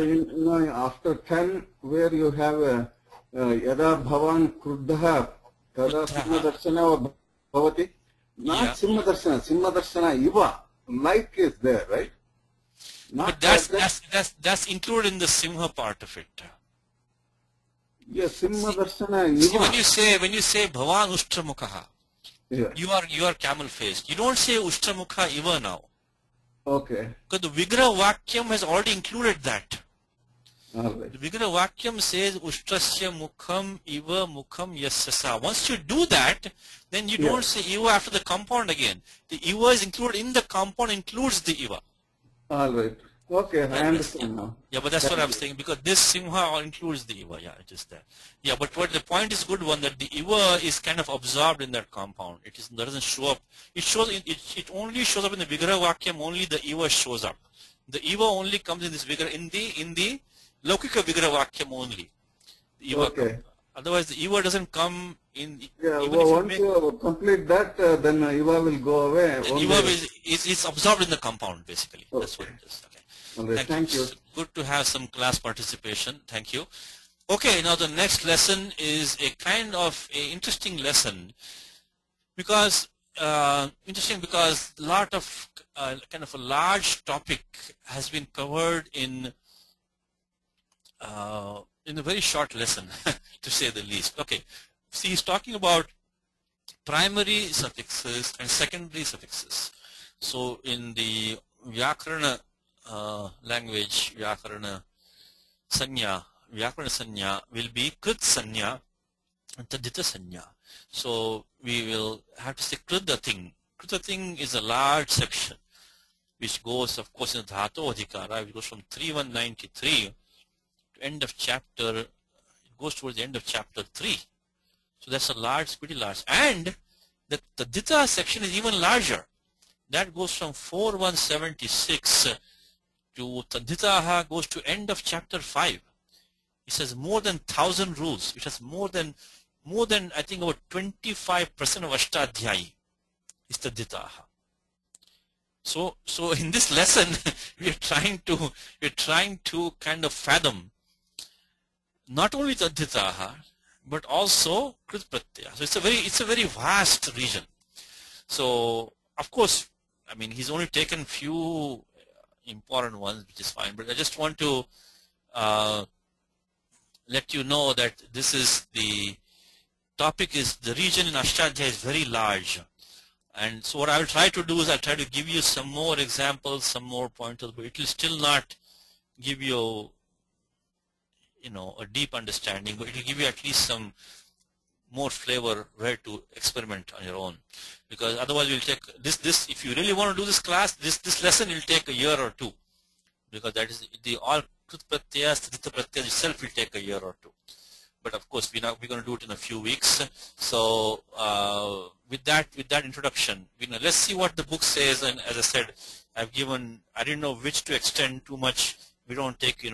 I have. after 10, where you have Yada Bhavan Kruddha Tada Kruddha. Simha Darshana Bhavati. Not Yeah. Simha Darshana Iva. Like is there, right? Not But like that. that's included in the Simha part of it. Yes, Simha Darshana See, Iva. when you say Bhavan Ushtramukaha, Yeah. you are camel faced. You don't say Ushtramuka Iva now. Okay. Because the Vigraha Vakyam has already included that. All right. The Vigraha Vakyam says Ushtrasya Mukham Iva Mukham Yassasa. Once you do that, then you don't say Iva after the compound again. The Iva is included in the compound, includes the Iva. All right. Okay, I understand now. Yeah, but that's what I'm saying, because this Simha includes the Iva. Yeah, it is there. Yeah, but what the point is good one, that the Iva is kind of absorbed in that compound. That doesn't show up. It only shows up in the Vigraha Vakyam, only the Iva shows up. The Iva only comes in this Vigraha, in the Laukika Vigraha Vakyam only. The Iva Okay. comes. Otherwise the Iva doesn't come in. Yeah, even well, if once you complete that, then Iva will go away. the Only- Iva is absorbed in the compound, basically. That's what it is. Okay. All right, thank you. Good to have some class participation. Thank you. Okay, now the next lesson is a kind of a interesting lesson, because lot of kind of a large topic has been covered in a very short lesson, to say the least. Okay, see, he's talking about primary suffixes and secondary suffixes. So in the Vyakarana language, Vyakarana Sanya will be Krit Sanya and Tadita Sanya. So we will have to say Krita thing. Krita thing is a large section which goes, of course, in Dhato Adhikara, which goes from 3193 to end of chapter, it goes towards the end of chapter 3. So that's pretty large. And the Tadita section is even larger. That goes from 4176 to Taditaha, goes to end of chapter 5. It says more than 1,000 rules. It has more than I think about 25% of Ashtadhyayi is Taditaha. So in this lesson we're trying to kind of fathom not only Taditaha but also Krit Pratyaya. So it's a very vast region. So of course, I mean, he's only taken few important ones, which is fine, but I just want to let you know that this is the topic, is the region in Ashtadhyayi is very large. And so what I will try to do is I'll try to give you some more examples, some more pointers, but it will still not give you, a deep understanding, but it will give you at least some more flavor where to experiment on your own. Because otherwise we'll take this if you really want to do this class, this lesson will take a year or two. Because that is the all Krit Pratyaya, Tadita Pratyaya itself will take a year or two. But of course we're going to do it in a few weeks. So with that introduction, let's see what the book says. And as I said, I didn't know which to extend too much. We don't take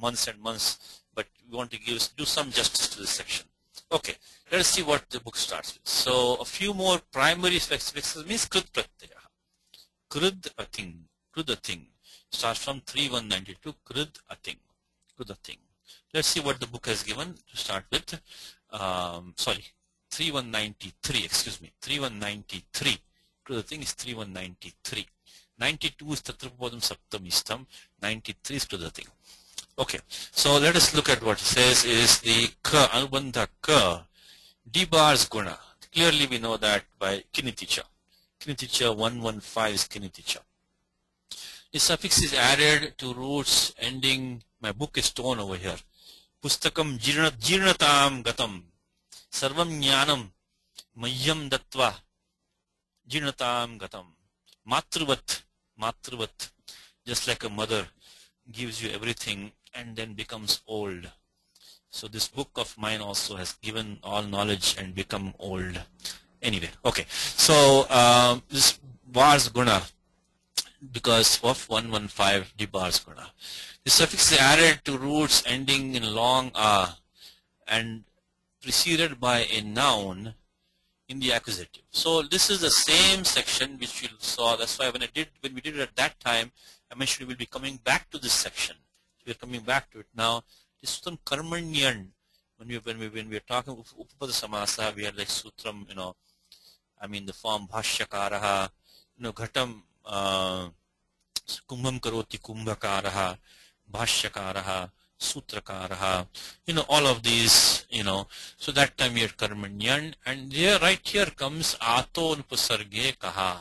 months and months, but we want to do some justice to this section. Okay, let us see what the book starts with. So a few more primary suffixes means krut pratyaya. Krud a thing. Krud a thing. Starts from 3192. Krud a thing. Krud a thing. Let's see what the book has given to start with. 3193. Excuse me. 3193. Krud a thing is 3193. 92 is Tatrapadam Saptamistam. 93 is Krud a thing. Okay, so let us look at what it says is the ka, anubandha ka, dibars guna. Clearly we know that by kiniticha. Kiniticha 115 is kiniticha. The suffix is added to roots ending, my book is torn over here. Pustakam jirnatam gatam, sarvam jnanam mayyam dattva, jirnatam gatam. Matruvat, just like a mother gives you everything and then becomes old. So this book of mine also has given all knowledge and become old. Anyway, okay. So this bars guna, because of 115 the bars guna. The suffix is added to roots ending in long a and preceded by a noun in the accusative. So this is the same section which you saw. That's why when we did it at that time, I mentioned we will be coming back to this section. So we are coming back to it now. This sutram karmanyan. When we are talking upapada samasa, we are like sutram. I mean the form bhashyakaraha. Ghatam kumbham karoti kumbhakaraha, bhashyakaraha, sutrakaraha. All of these. So that time we are karmanyan, and here right here comes ato upasarge kaha.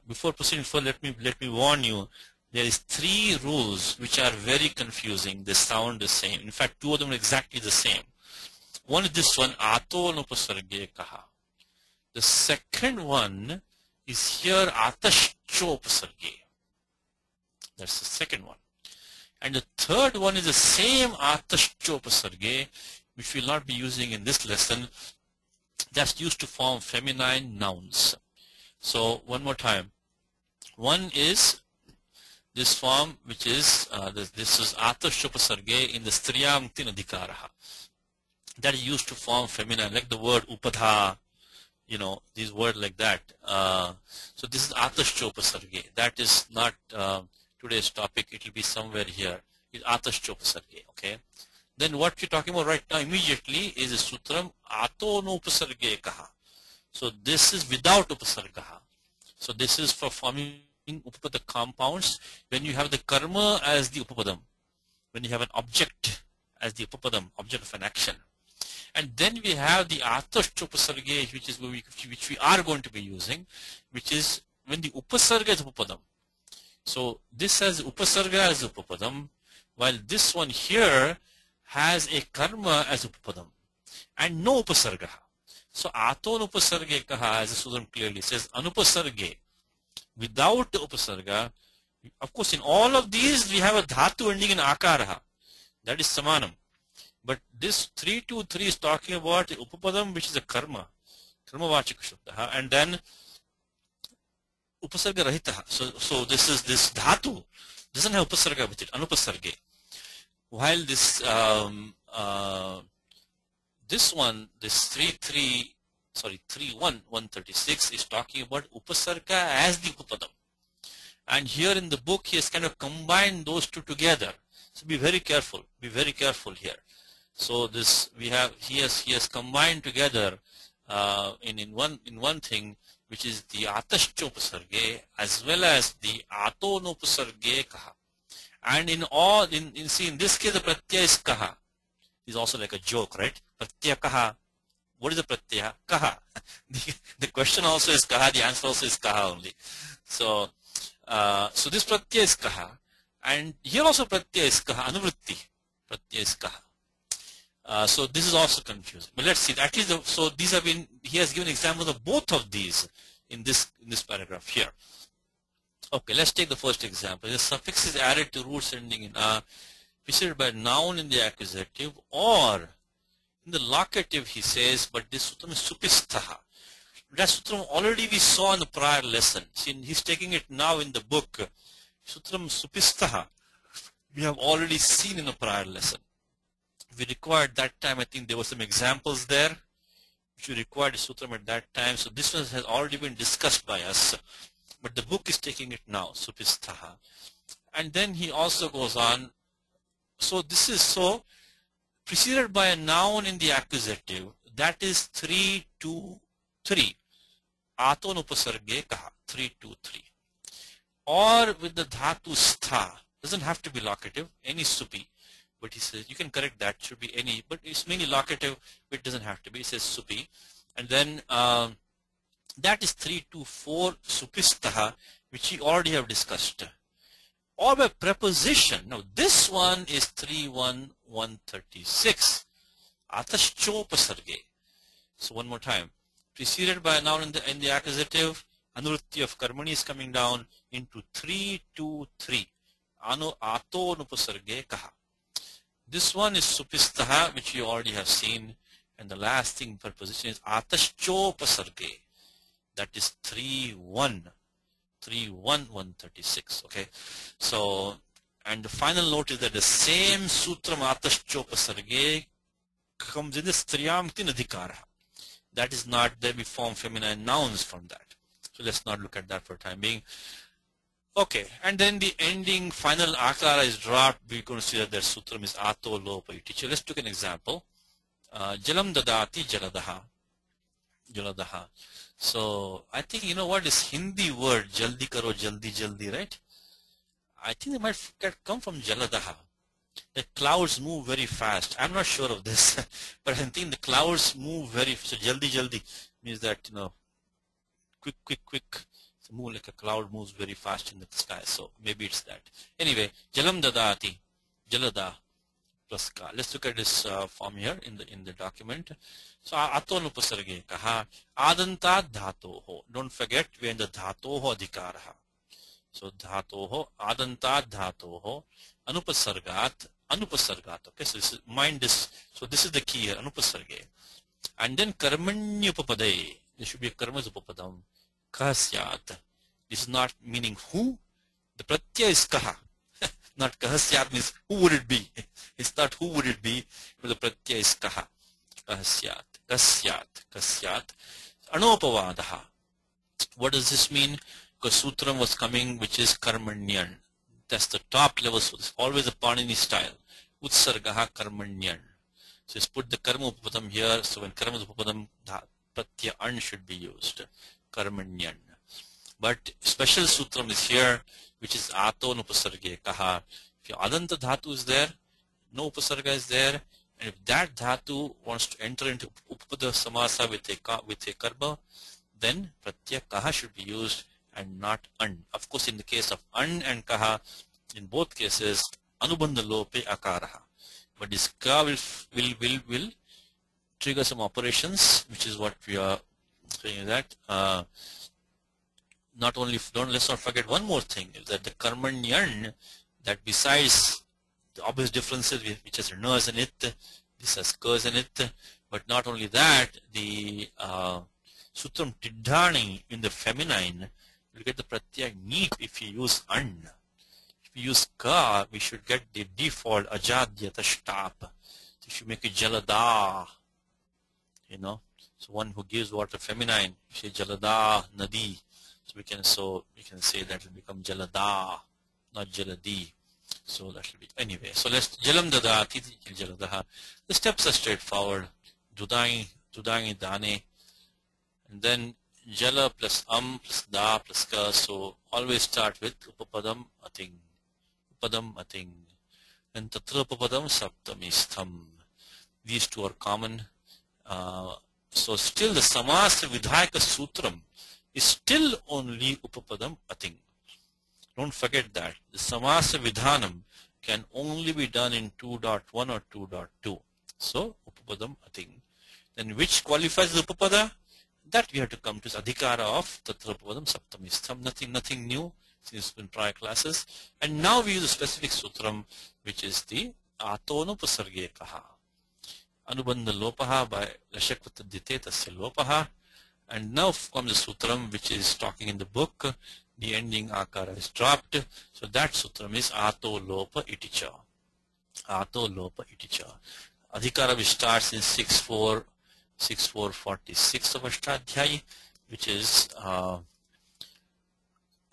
Before proceeding further, let me warn you, there is 3 rules which are very confusing. They sound the same. In fact, 2 of them are exactly the same. One is this one, ato upasarge kaha. The second one is here, atashcho upasarge. That's the second one. And the third one is the same atashcho upasarge, which we will not be using in this lesson. That's used to form feminine nouns. So one more time. One is this form which is this is atashupasarge in the striyam tin adhikaraha. That is used to form feminine, like the word upadha, these words like that. So this is atashupasarge. That is not today's topic. It will be somewhere here. It's atashupasarge. Okay. Then what we're talking about right now immediately is the sutram ato no upasarge kaha. So this is without upasargaha. So this is for forming upapada compounds when you have the karma as the upapadam, when you have an object as the upapadam, object of an action. And then we have the atashcha upasarga, which we are going to be using, which is when the upasarga is upapadam. So this has upasarga as upapadam, while this one here has a karma as upapadam and no upasargaha. So ato upasarge kaha, as the Sudram clearly says, anupasarge, without the upasarga. Of course, in all of these we have a dhatu ending in akaraha. That is samanam. But this 323 is talking about the upapadam, which is a karma vachika shabdaha, and then upasarga rahitaha. So this is this dhatu doesn't have upasarga with it, anupasarge. While this this one, this 3.136 is talking about upasarga as the upapadam. And here in the book he has kind of combined those two together. So be very careful here. So this he has combined together in one thing, which is the atashcho upasarge as well as the ato no upasarge kaha. And in this case the pratyaya is kaha. Is also like a joke, right? Pratyaya kaha. What is the pratyaya? Kaha. The question also is kaha, the answer also is kaha only. So this pratyaya is kaha, and here also pratyaya is kaha, anuvritti. Pratyaya is kaha. So this is also confusing. But let's see. At least so these have been. He has given examples of both of these in this paragraph here. Okay, let's take the first example. The suffix is added to roots ending in a, preceded by noun in the accusative, or in the locative he says, but this sutram is supistaha. That sutram already we saw in the prior lesson. See, he's taking it now in the book. Sutram supistaha we have already seen in the prior lesson. We required that time, I think there were some examples there which we required a sutram at that time. So this one has already been discussed by us, but the book is taking it now, Supisthaha. And then he also goes on. So this is so preceded by a noun in the accusative. That is 3, 2, 3. Aton upasarge kaha. 3, 2, 3. Or with the dhatu stha. Doesn't have to be locative. Any supi. But he says, you can correct that, should be any, but it's mainly locative, but it doesn't have to be. He says supi. And then that is 3, 2, 4 supistaha, which we already have discussed. Or by preposition. Now this one is 3, 1, 136. Atashchopasarge. So one more time. Preceded by a noun in the accusative, anurti of karmani is coming down into 3, 2, 3. Ato nupasarge kaha. This one is supistaha, which you already have seen, and the last thing preposition is atashchopasarge. That is 3, 1. 3, 1, 136. Okay. So, and the final note is that the same sutram atashchopasarge comes in the striyamti adhikara. That is not there. We form feminine nouns from that. So let's not look at that for the time being. Okay, and then the ending final akara is dropped. We're going to see that their sutram is ato lopa iti. Let's take an example. Jalam dadati jaladaha. Jaladaha. So I think you know what is Hindi word jaldi karo jaldi jaldi, right? I think they might come from jaladaha. The clouds move very fast. I'm not sure of this, but I think the clouds move very fast. So jaldi jaldi means that, you know, quick. Move like a cloud moves very fast in the sky. So maybe it's that. Anyway, jalam dadati, jalada plus ka. Let's look at this form here in the document. So aton upasarge kaha adanta dhatoho. Don't forget we are in the dhatoho adhikaraha. So dhatoho adanta dhatoho anupasargat. Okay, so this is, mind this. So this is the key here, anupasarge. And then karmanyupapadai. There should be a karmas upapadam. Kahasyat. This is not meaning who. The pratyaya is kaha. Not kahasyat means who would it be. It's not who would it be, but the pratyaya is kaha. Kasyat. Anopavadaha. What does this mean? Because sutram was coming, which is karmanyan. That's the top level. So it's always a Panini style. Utsargaha karmanyan. So it's put the karma upapadam here. So when karma upapadam, pratyaya an should be used. Karmanyan. But special sutram is here, which is ato upasarge kaha. If your adanta dhatu is there, no upasarga is there, and if that dhatu wants to enter into upada samasa with a karma, then pratyaya kaha should be used and not an. Of course, in the case of an and kaha, in both cases, anubandha lope akaraha. But this ka will trigger some operations, which is what we are saying that. Not only, let's not forget one more thing, is that the karmanyan, that besides the obvious differences, which has nas in it, this has kers in it, but not only that, the sutram tiddhani in the feminine will get the pratyaya neat if you use an. If you use ka, we should get the default ajadyata shtap. If you make it jalada, you know, so one who gives water feminine, you say jalada nadi. So we can say that will become jalada, not jaladi. So that should be anyway. So let's jalam dadati jaladaha. The steps are straightforward. Dudai dane, and then jala plus plus da plus ka. So always start with upapadam ating. And tatra upapadam saptamistham. These two are common. So still the samasa vidhayaka sutram is still only upapadam ating. Don't forget that. The samasa vidhanam can only be done in 2.1 or 2.2. So upapadam ating. Then which qualifies the upapada? That we have to come to adhikara of tatra upapadam saptamistham. Nothing new since in prior classes. And now we use a specific sutram, which is the atonupasarge kaha. Anubandha lopaha by lashakvata dite tasya lopaha. And now comes the sutram which is talking in the book. The ending akara is dropped. So that sutram is ato lopa iticha. Ato lopa iticha. Adhikara which starts in 6.4.46 of Ashtadhyayi, which is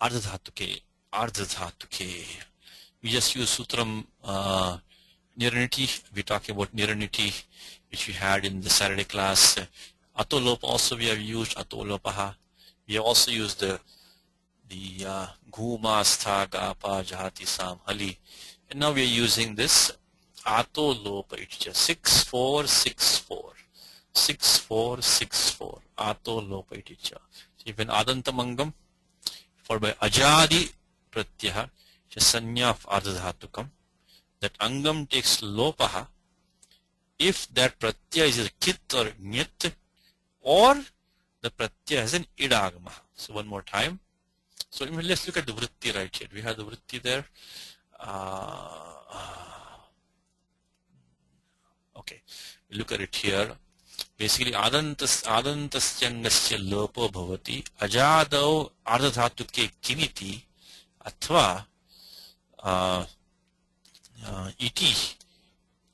Ardhadhatuke. We just use Sutram Niraniti. We're talking about Niraniti, which we had in the Saturday class. Atolopa also we have used Atolopaha. We have also used the Ghuma, Stha, Gapa, Jahati, Sam, Hali. And now we are using this Atolopa. It's just 6.4.64. 6.4.64. Atolopa. It's even Adantamangam, followed by Ajadi Pratyaha, which is Sanya of Ardhadhatukam. That Angam takes Lopaha if that Pratyaya is a Kit or Nyat, or the Pratyaya has an Idagama. So one more time. So let's look at the Vritti right here. We have the Vritti there. Okay, we look at it here. Basically, Adantasyangasya lopo bhavati ajadau ardhadhatuke kiniti athva iti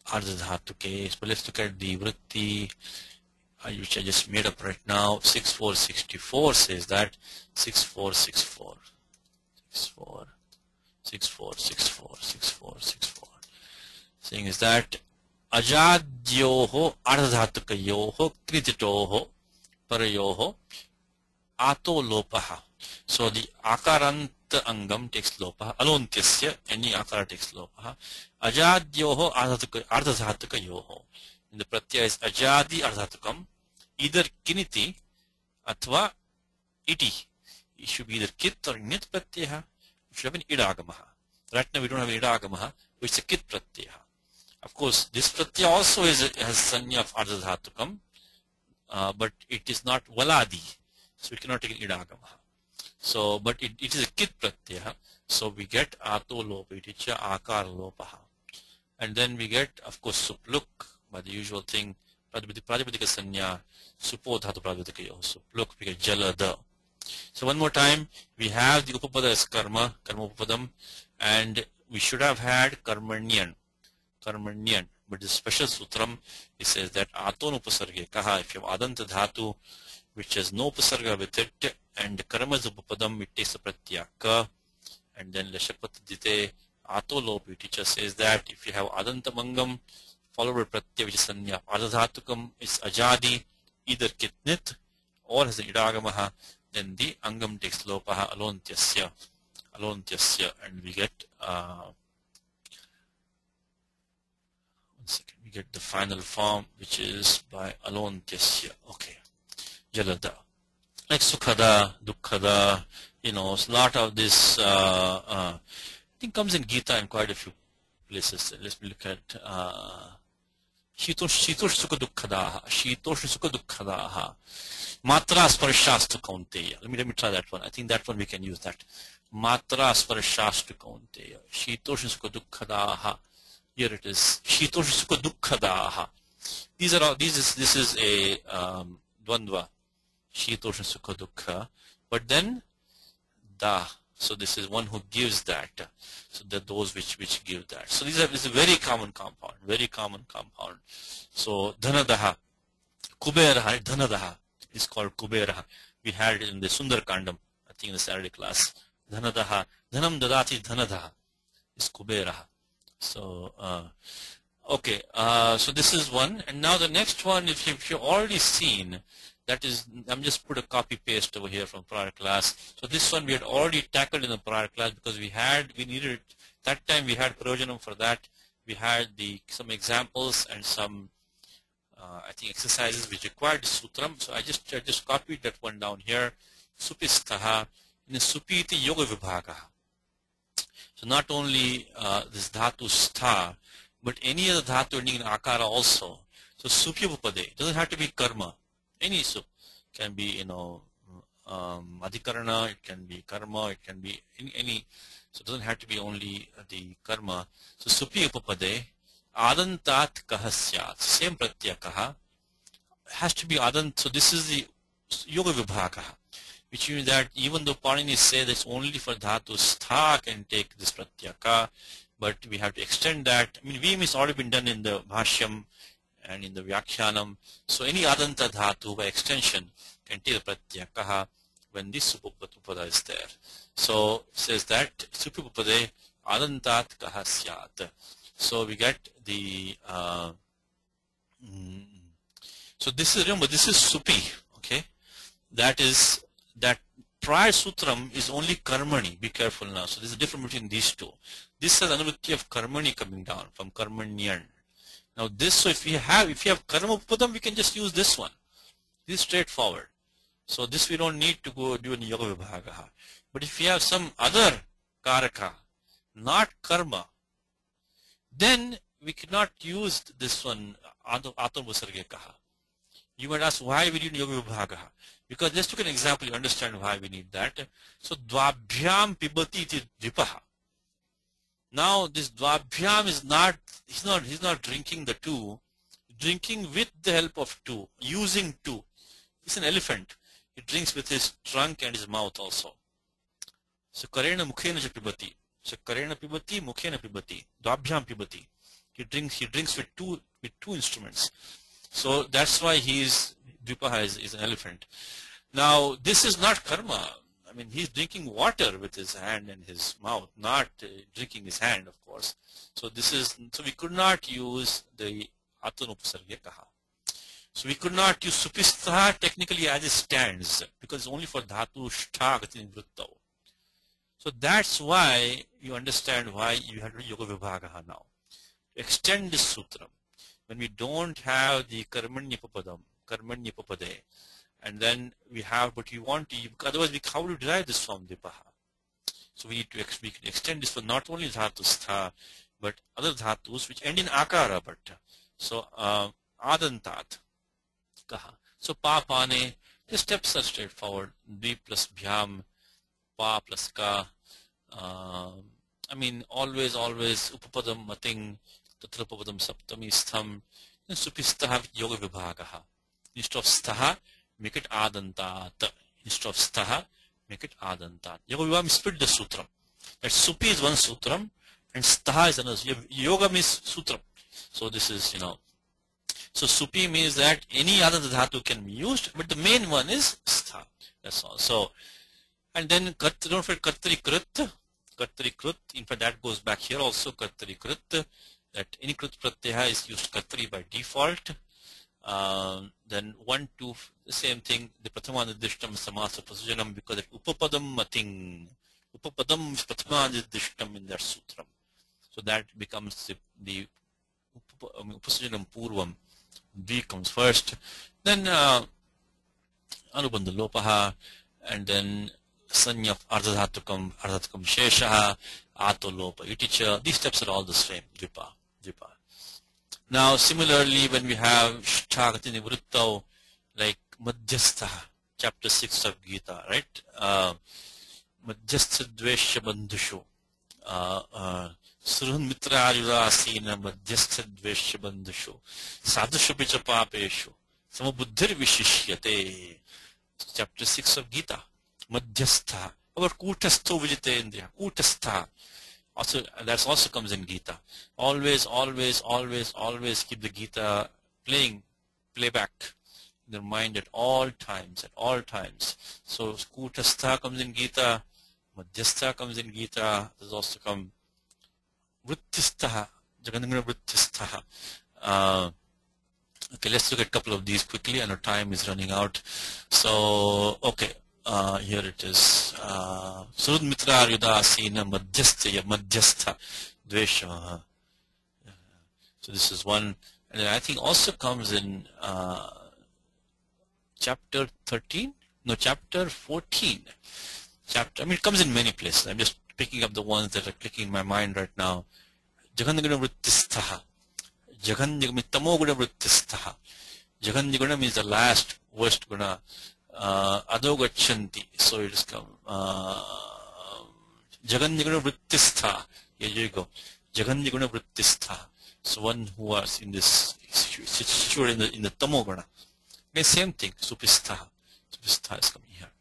ardhadhatuke. So let's look at the Vritti, which I just made up right now. 6.4.64 says that 6.4.64 saying is that ajadyoho ardhadhatukayoho krititoho parayoho ato lopaha. So the akaranta angam takes lopaha, alontyasya any akara takes lopaha. Ajadyoho ardhadhatukayoho. And the pratyaya is ajadi ardhatukam, either kiniti athva iti. It should be either kit or nit pratyaya. It should have an idagamaha. Right now we don't have an idagamaha, which is a kit pratyaya. Of course, this pratyaya also has sanya of ardhadhatukam, but it is not valadi, so we cannot take an idagamaha. So, but it is a kit pratyaya, so we get ato lopa iticha akar lopaha. And then we get, of course, supluk, by the usual thing, Pradipadika Sanya, Supo Dhatu Pradipadika Supluk, we get Jalada. So one more time, we have the Upapada as Karma Upapadam, and we should have had Karmanyan. But the special Sutram, it says that Aton Upasarge Kaha, if you have Adanta Dhatu, which has no Upasarga with it, and Karma is Upapadam, it takes a Pratyaya Ka, and then Lashapatadite, Ato Lopi teacher says that if you have Adanta Mangam, followed by Pratyaya, which is Sanya, Ardhadhatukam is Ajadi, either Kitnit or has an Idagamaha, then the Angam takes Lopaha Alontyasya, and we get one second, we get the final form, which is by Alontyasya. Okay, Jalada. Like Sukhada, Dukkhada, a lot of this I think comes in Gita in quite a few places. Let me look at Shitosh Sukha Dukkadaha. Matra Sparashastu Kaunteya. Let me try that one. I think that one we can use that. Matra Sparashastu Kaunteya. Shitosh Sukha Dukkadaha. Here it is. Shitosh Sukha Dukkadaha. These are all, this is a Dvandva. Shitosh Sukha Dukkha. But then Da. So this is one who gives that. So they're those which give that. So this is a very common compound. So Dhanadaha. Kuberaha. Dhanadaha is called Kuberaha. We had it in the Sundar Kandam, I think in the Saturday class. Dhanadaha. Dhanam Dadati Dhanadaha is Kuberaha. So okay. So this is one. And now the next one, if you've already seen, that is, I'm just put a copy paste over here from prior class. So this one we had already tackled in the prior class because we needed, that time we had Prayojanam for that. We had some examples and some I think exercises which required Sutram. So I just copied that one down here. Supistaha in Supiti Yoga Vibhaga. So not only this Dhatu Stha, but any other Dhatu ending in Akara also. So Supyapupade, it doesn't have to be Karma. Any sup can be, Adhikarana, it can be Karma, it can be any, so it doesn't have to be only the Karma. So Supi Upapade, Adantat Kahasyat, same Pratyaya Kaha, has to be Adant. So this is the Yoga Vibhaka, which means that even though Panini say that it's only for Dhatu Stha can take this Pratyaya Ka, but we have to extend that. I mean, Vim has already been done in the Bhashyam, and in the Vyakhyanam. So any Adanta Dhatu by extension can take the Pratyaya Kaha when this Supupada is there. So it says that Supupade Adantat Kaha Syat. So we get the so this is, remember, this is Supi, okay? That is, that prior sutram is only karmani. Be careful now. So there's a difference between these two. This has anuvritti of karmani coming down from karmanyan. Now this, so if you have karma upadam, we can just use this one. This is straightforward. So this we don't need to go do in yoga vibhagaha. But if you have some other karaka, not karma, then we cannot use this one, atam vasarge kaha. You might ask, why we need yoga vibhagaha? Because let's take an example, you understand why we need that. So dvabhyam pibati iti dripaha. Now this dvabhyam is not, he's not drinking the two, drinking with the help of two, using two. He's an elephant. He drinks with his trunk and his mouth also. So karena mukhena pibati. So karena pibati, mukhena pibati. Dvabhyam pibati. He drinks with two instruments. So that's why Dvipaha is an elephant. Now this is not karma. I mean, he's drinking water with his hand and his mouth, not drinking his hand, of course. So we could not use the Atanupasargya Kaha. So we could not use Supistha technically as it stands, because it's only for Dhatu Shtha Gati Vrittau. So that's why you understand why you have to Yoga Vibhagaha now. To extend this sutra, when we don't have the Karmanyapapade, and then we have, but we want to, otherwise how do you derive this from Dipaha? So we need to extend this for not only Dhatu Stha, but other Dhatus which end in Akara Bhatta. So Adantat Kaha. So Pa Pane, the steps are straightforward. Dvi plus Bhyam, Pa plus Ka. I mean, always Upapadam Mating, Tatra Upapadam Saptami Stham, and Supistaha Yoga Vibhagaha. Instead of Staha, make it Adantat. Instead of Staha, make it Adantat. Yoga Vibhagam split the sutram. That Supi is one sutram and Staha is another. Yoga means sutram. So this is, so Supi means that any other dhatu can be used, but the main one is Stha. That's all. So, and then don't forget Kartari Krit. Kartari Krit, in fact that goes back here also, Kartari Krit. That any Krit Pratyaha is used Kartari by default. Then 1, 2, the same thing, the Prathamanidishtam Samasa Prasujanam, because that Upapadam Mating, Upapadam is Prathamanidishtam in that sutram. So that becomes the Upasujanam Purvam. V comes first, then Anubandha Lopaha, and then Sanya of Ardhadhatukam Sheshaha, Ato Lopa Iticha. These steps are all the same, Dvipa. Now, similarly, when we have Shtagati Nivruttau, like Madhyastha, chapter 6 of Gita, right? Madhyastha Dvesha Bandhushu, Surhan Mitra Ayudasina Madhyastha Dvesha Bandhushu, Sadhushu Picha Papeshu, Samabuddhir Vishishyate, chapter 6 of Gita, Madhyastha, our Kutastho Vijitendriya, Kutastha. Also, that also comes in Gita. Always keep the Gita playback in your mind at all times. So Kutastha comes in Gita, Madhyastha comes in Gita. There's also come Vrittistha, Jagannagana Vrittistha. Okay, let's look at a couple of these quickly. I know time is running out. So, okay. Here it is. Surud Mitra Yudasina Madhyastha Dvesha. So this is one. And then I think also comes in chapter 13? No, chapter 14. I mean, it comes in many places. I'm just picking up the ones that are clicking in my mind right now. Jagannagana Vrittistha. Jagannagana Tamoguna Vrittistha. Jagannagana means the last worst guna. Adogachanti, so it is come Jagannaguna Vrittistha. Here you go. Jagannaguna Vrittistha. So one who was in this situated in the Tamogana. Okay, same thing, Supistha. Supistha is coming here.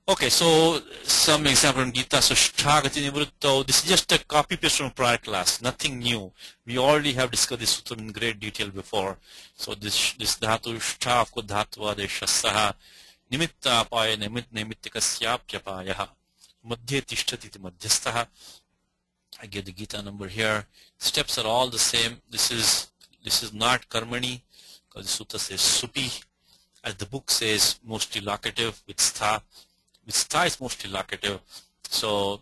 Okay, so some example in Gita. So Shtagati Nivruttau. This is just a copy paste from prior class. Nothing new. We already have discussed this sutra in great detail before. So this dhatu Shtha ko dhatva deshasaha nimitta apaya nimittikasyaapyapayaha madhye tishtati iti madhyastaha. I give the Gita number here. Steps are all the same. This is not karmani because the sutra says supi. As the book says, mostly locative with stha. With stha is mostly locative. So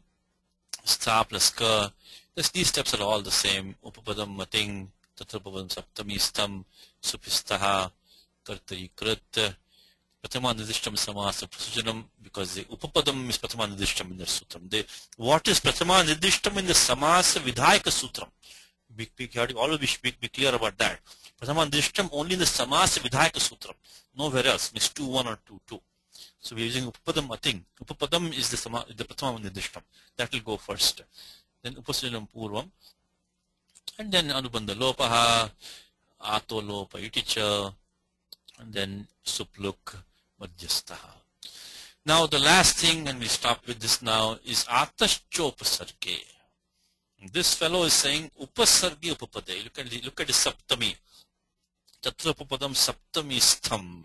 stha plus ka. These steps are all the same. Upapadam mating, tatrapapadam saptami stam, supistaha, kartari krit. Pratama nidishtam samasa prasujanam, because the upapadam is pratama nidishtam in the sutram. What is pratama nidishtam in the samasa vidhayaka sutram? Always be clear about that. Pratama nidishtam only in the samasa vidhayaka sutram. Nowhere else. Means 2-1 or 2-2. So we're using upapadam ating. Upapadam is the pratama nidishtam. That will go first. Then upasajanam purvam. And then anubandha lopaha, ato lopa iticha, and then supluk madhyastaha. Now the last thing, and we stop with this now, is ataschopasarge. This fellow is saying upasarge upapade. Look at the saptami. Tatra upapadam saptami stham.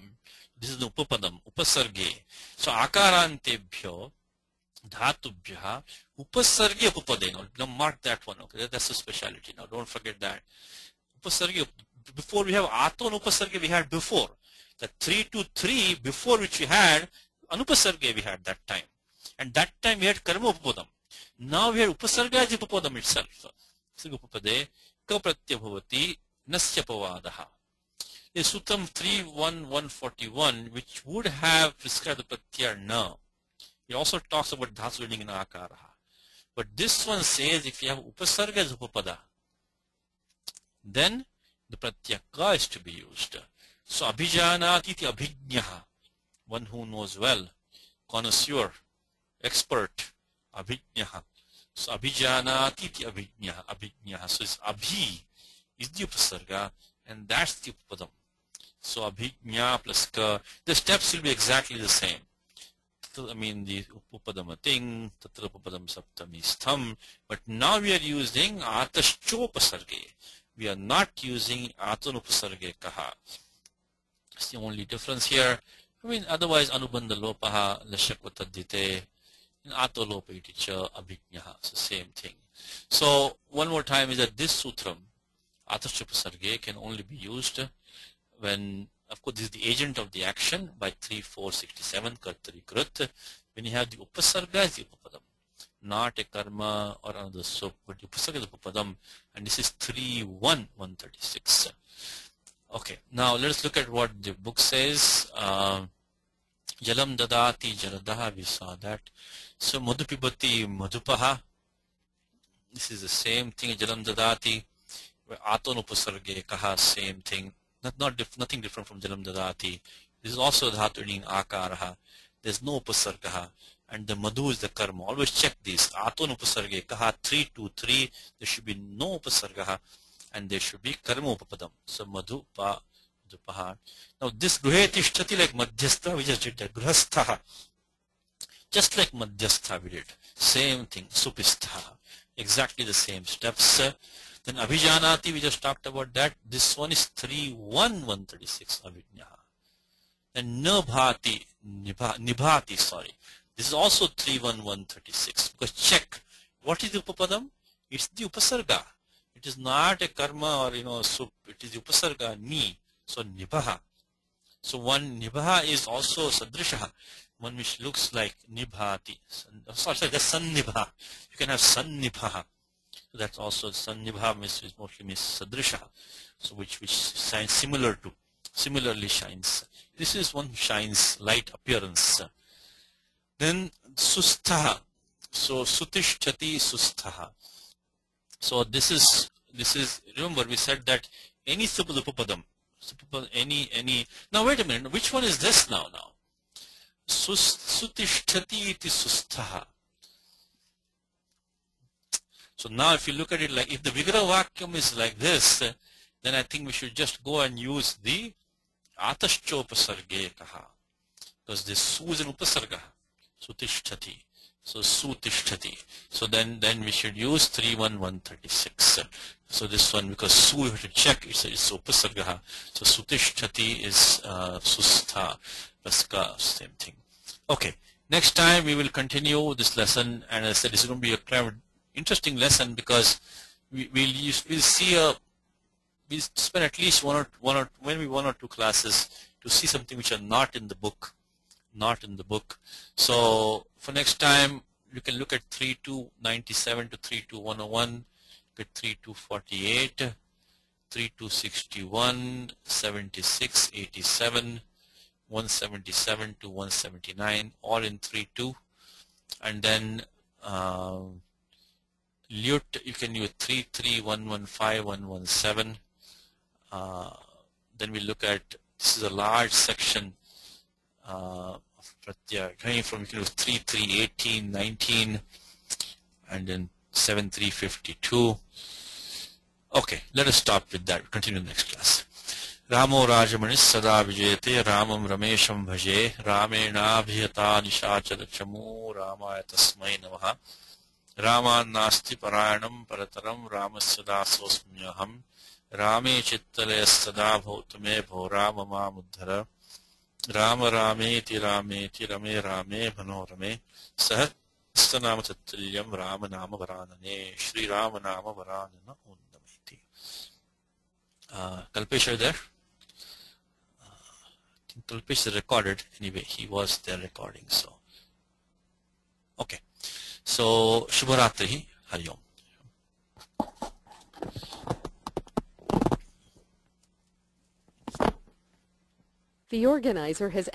This is the upapadam, upasarge. So akarantebhyo dhatubhya upasarge upapade. Now mark that one. Okay, that's a speciality. Now don't forget that. Upasarge. Before we have ato and upasarge we had before. The 3-3 before which we had anupasarge we had that time. And that time we had karma upapadam. Now we have upasarga as upapadam itself. Upapade ka pratyabhavati nasyapavadaha. In Sutram 3.1.141, which would have prescribed the pratyar na, it also talks about dhatu ending in akaraha. But this one says if you have upasarga as upapada, then the pratyaka is to be used. So abhijanati iti abhijnaha, one who knows well, connoisseur, expert, abhijnaha. So abhijanati iti abhijnaha. So it's abhi is the upasarga, and that's the upapadam. So abhijna plus ka, the steps will be exactly the same. I mean the upadamating, tatra upadam saptami stham, but now we are using ataschopasarge. We are not using atanupasarge kaha. That's the only difference here. I mean otherwise anubandha lopaha lashakvatadite and ato lopa iticha abhijnaha. It's the same thing. So one more time is that this sutram ataschopasarge can only be used when, of course, this is the agent of the action by 3.4.67 kartari krit. When you have the upasarga as the upapadam, not a karma or another sup, but the upasarga is the upapadam, and this is 3.1.136. Okay, now let us look at what the book says. Jalam dadati jaladaha, we saw that. So madhupibati madhupaha. This is the same thing. Jalam dadati, aton upasarge kaha, same thing. Nothing different from jalam dadati. This is also dhatu ending akaraha. There's no upasargaha, and the madhu is the karma. Always check this. Aton upasarge kaha 3-2-3. There should be no upasargaha, and there should be karma upapadam. So madhu pa madhupaha. Now this gruhe tishtati like madhyastha, we just did that. Grahastha, just like madhyastha we did. Same thing. Supistha, exactly the same steps. Then abhijanati, we just talked about that. This one is 3.1.136 abhijnaha. And nibhati, nibhati, sorry. This is also 3.1.136. Because check, what is the upapadam? It's the upasarga. It is not a karma or sup. It is the upasarga ni. So nibha. So one nibha is also sadrishaha. One which looks like nibhati. Sorry, that's sannibha. You can have sannibha. So that's also sannibha is mostly means sadrisha, so which shines similarly shines. This is one shines light appearance. Then sustha, so sutishtati sustha. So this is remember we said that any upapadam, any. Now wait a minute, which one is this now? Sutishtati iti sustha. So now if you look at it like, if the Vigraha Vakyam is like this, then I think we should just go and use the Ataschopasarge kaha. Because this su is an upasarga. Sutishtati. So Sutishtati. So then we should use 31136. So this one, because Su, you have to check, it's Upasargaha. So Sutishtati is Sustha plus Ka, same thing. Okay, next time we will continue this lesson, and as I said, this is going to be a kind of interesting lesson because we'll spend at least one or two classes to see something which are not in the book. So for next time, you can look at 3297 to 32101, look at 3248, 3261, 76, 87, 177 to 179, all in 3-2, and then Lyut, you can use 33115, 117. Then we look at, this is a large section of Pratyaya, coming from, you can use 3318, 19, and then 7352. Okay, let us stop with that. We'll continue in the next class. Ramo Rajamanis Sada Vijayate Ramam Ramesham Bhaje Ramenabhiyata Nishachara Chamu Ramaya Tasmai Namaha Raman Nasti Parayanam Parataram Ramasada Sosmyaham Rame Chittale Sada Bhautame Bho Rama Muddhara Rama Rameti Rameti Rame Rame Bhanorame Sah Stanama Tatthilyam Rama Nama Varanane Shri Rama Nama Varanana Undameti. Kalpesh, are you there? Kalpesh is recorded anyway. He was there recording. So, okay. So, Shubharatri, Hari Om. The organizer has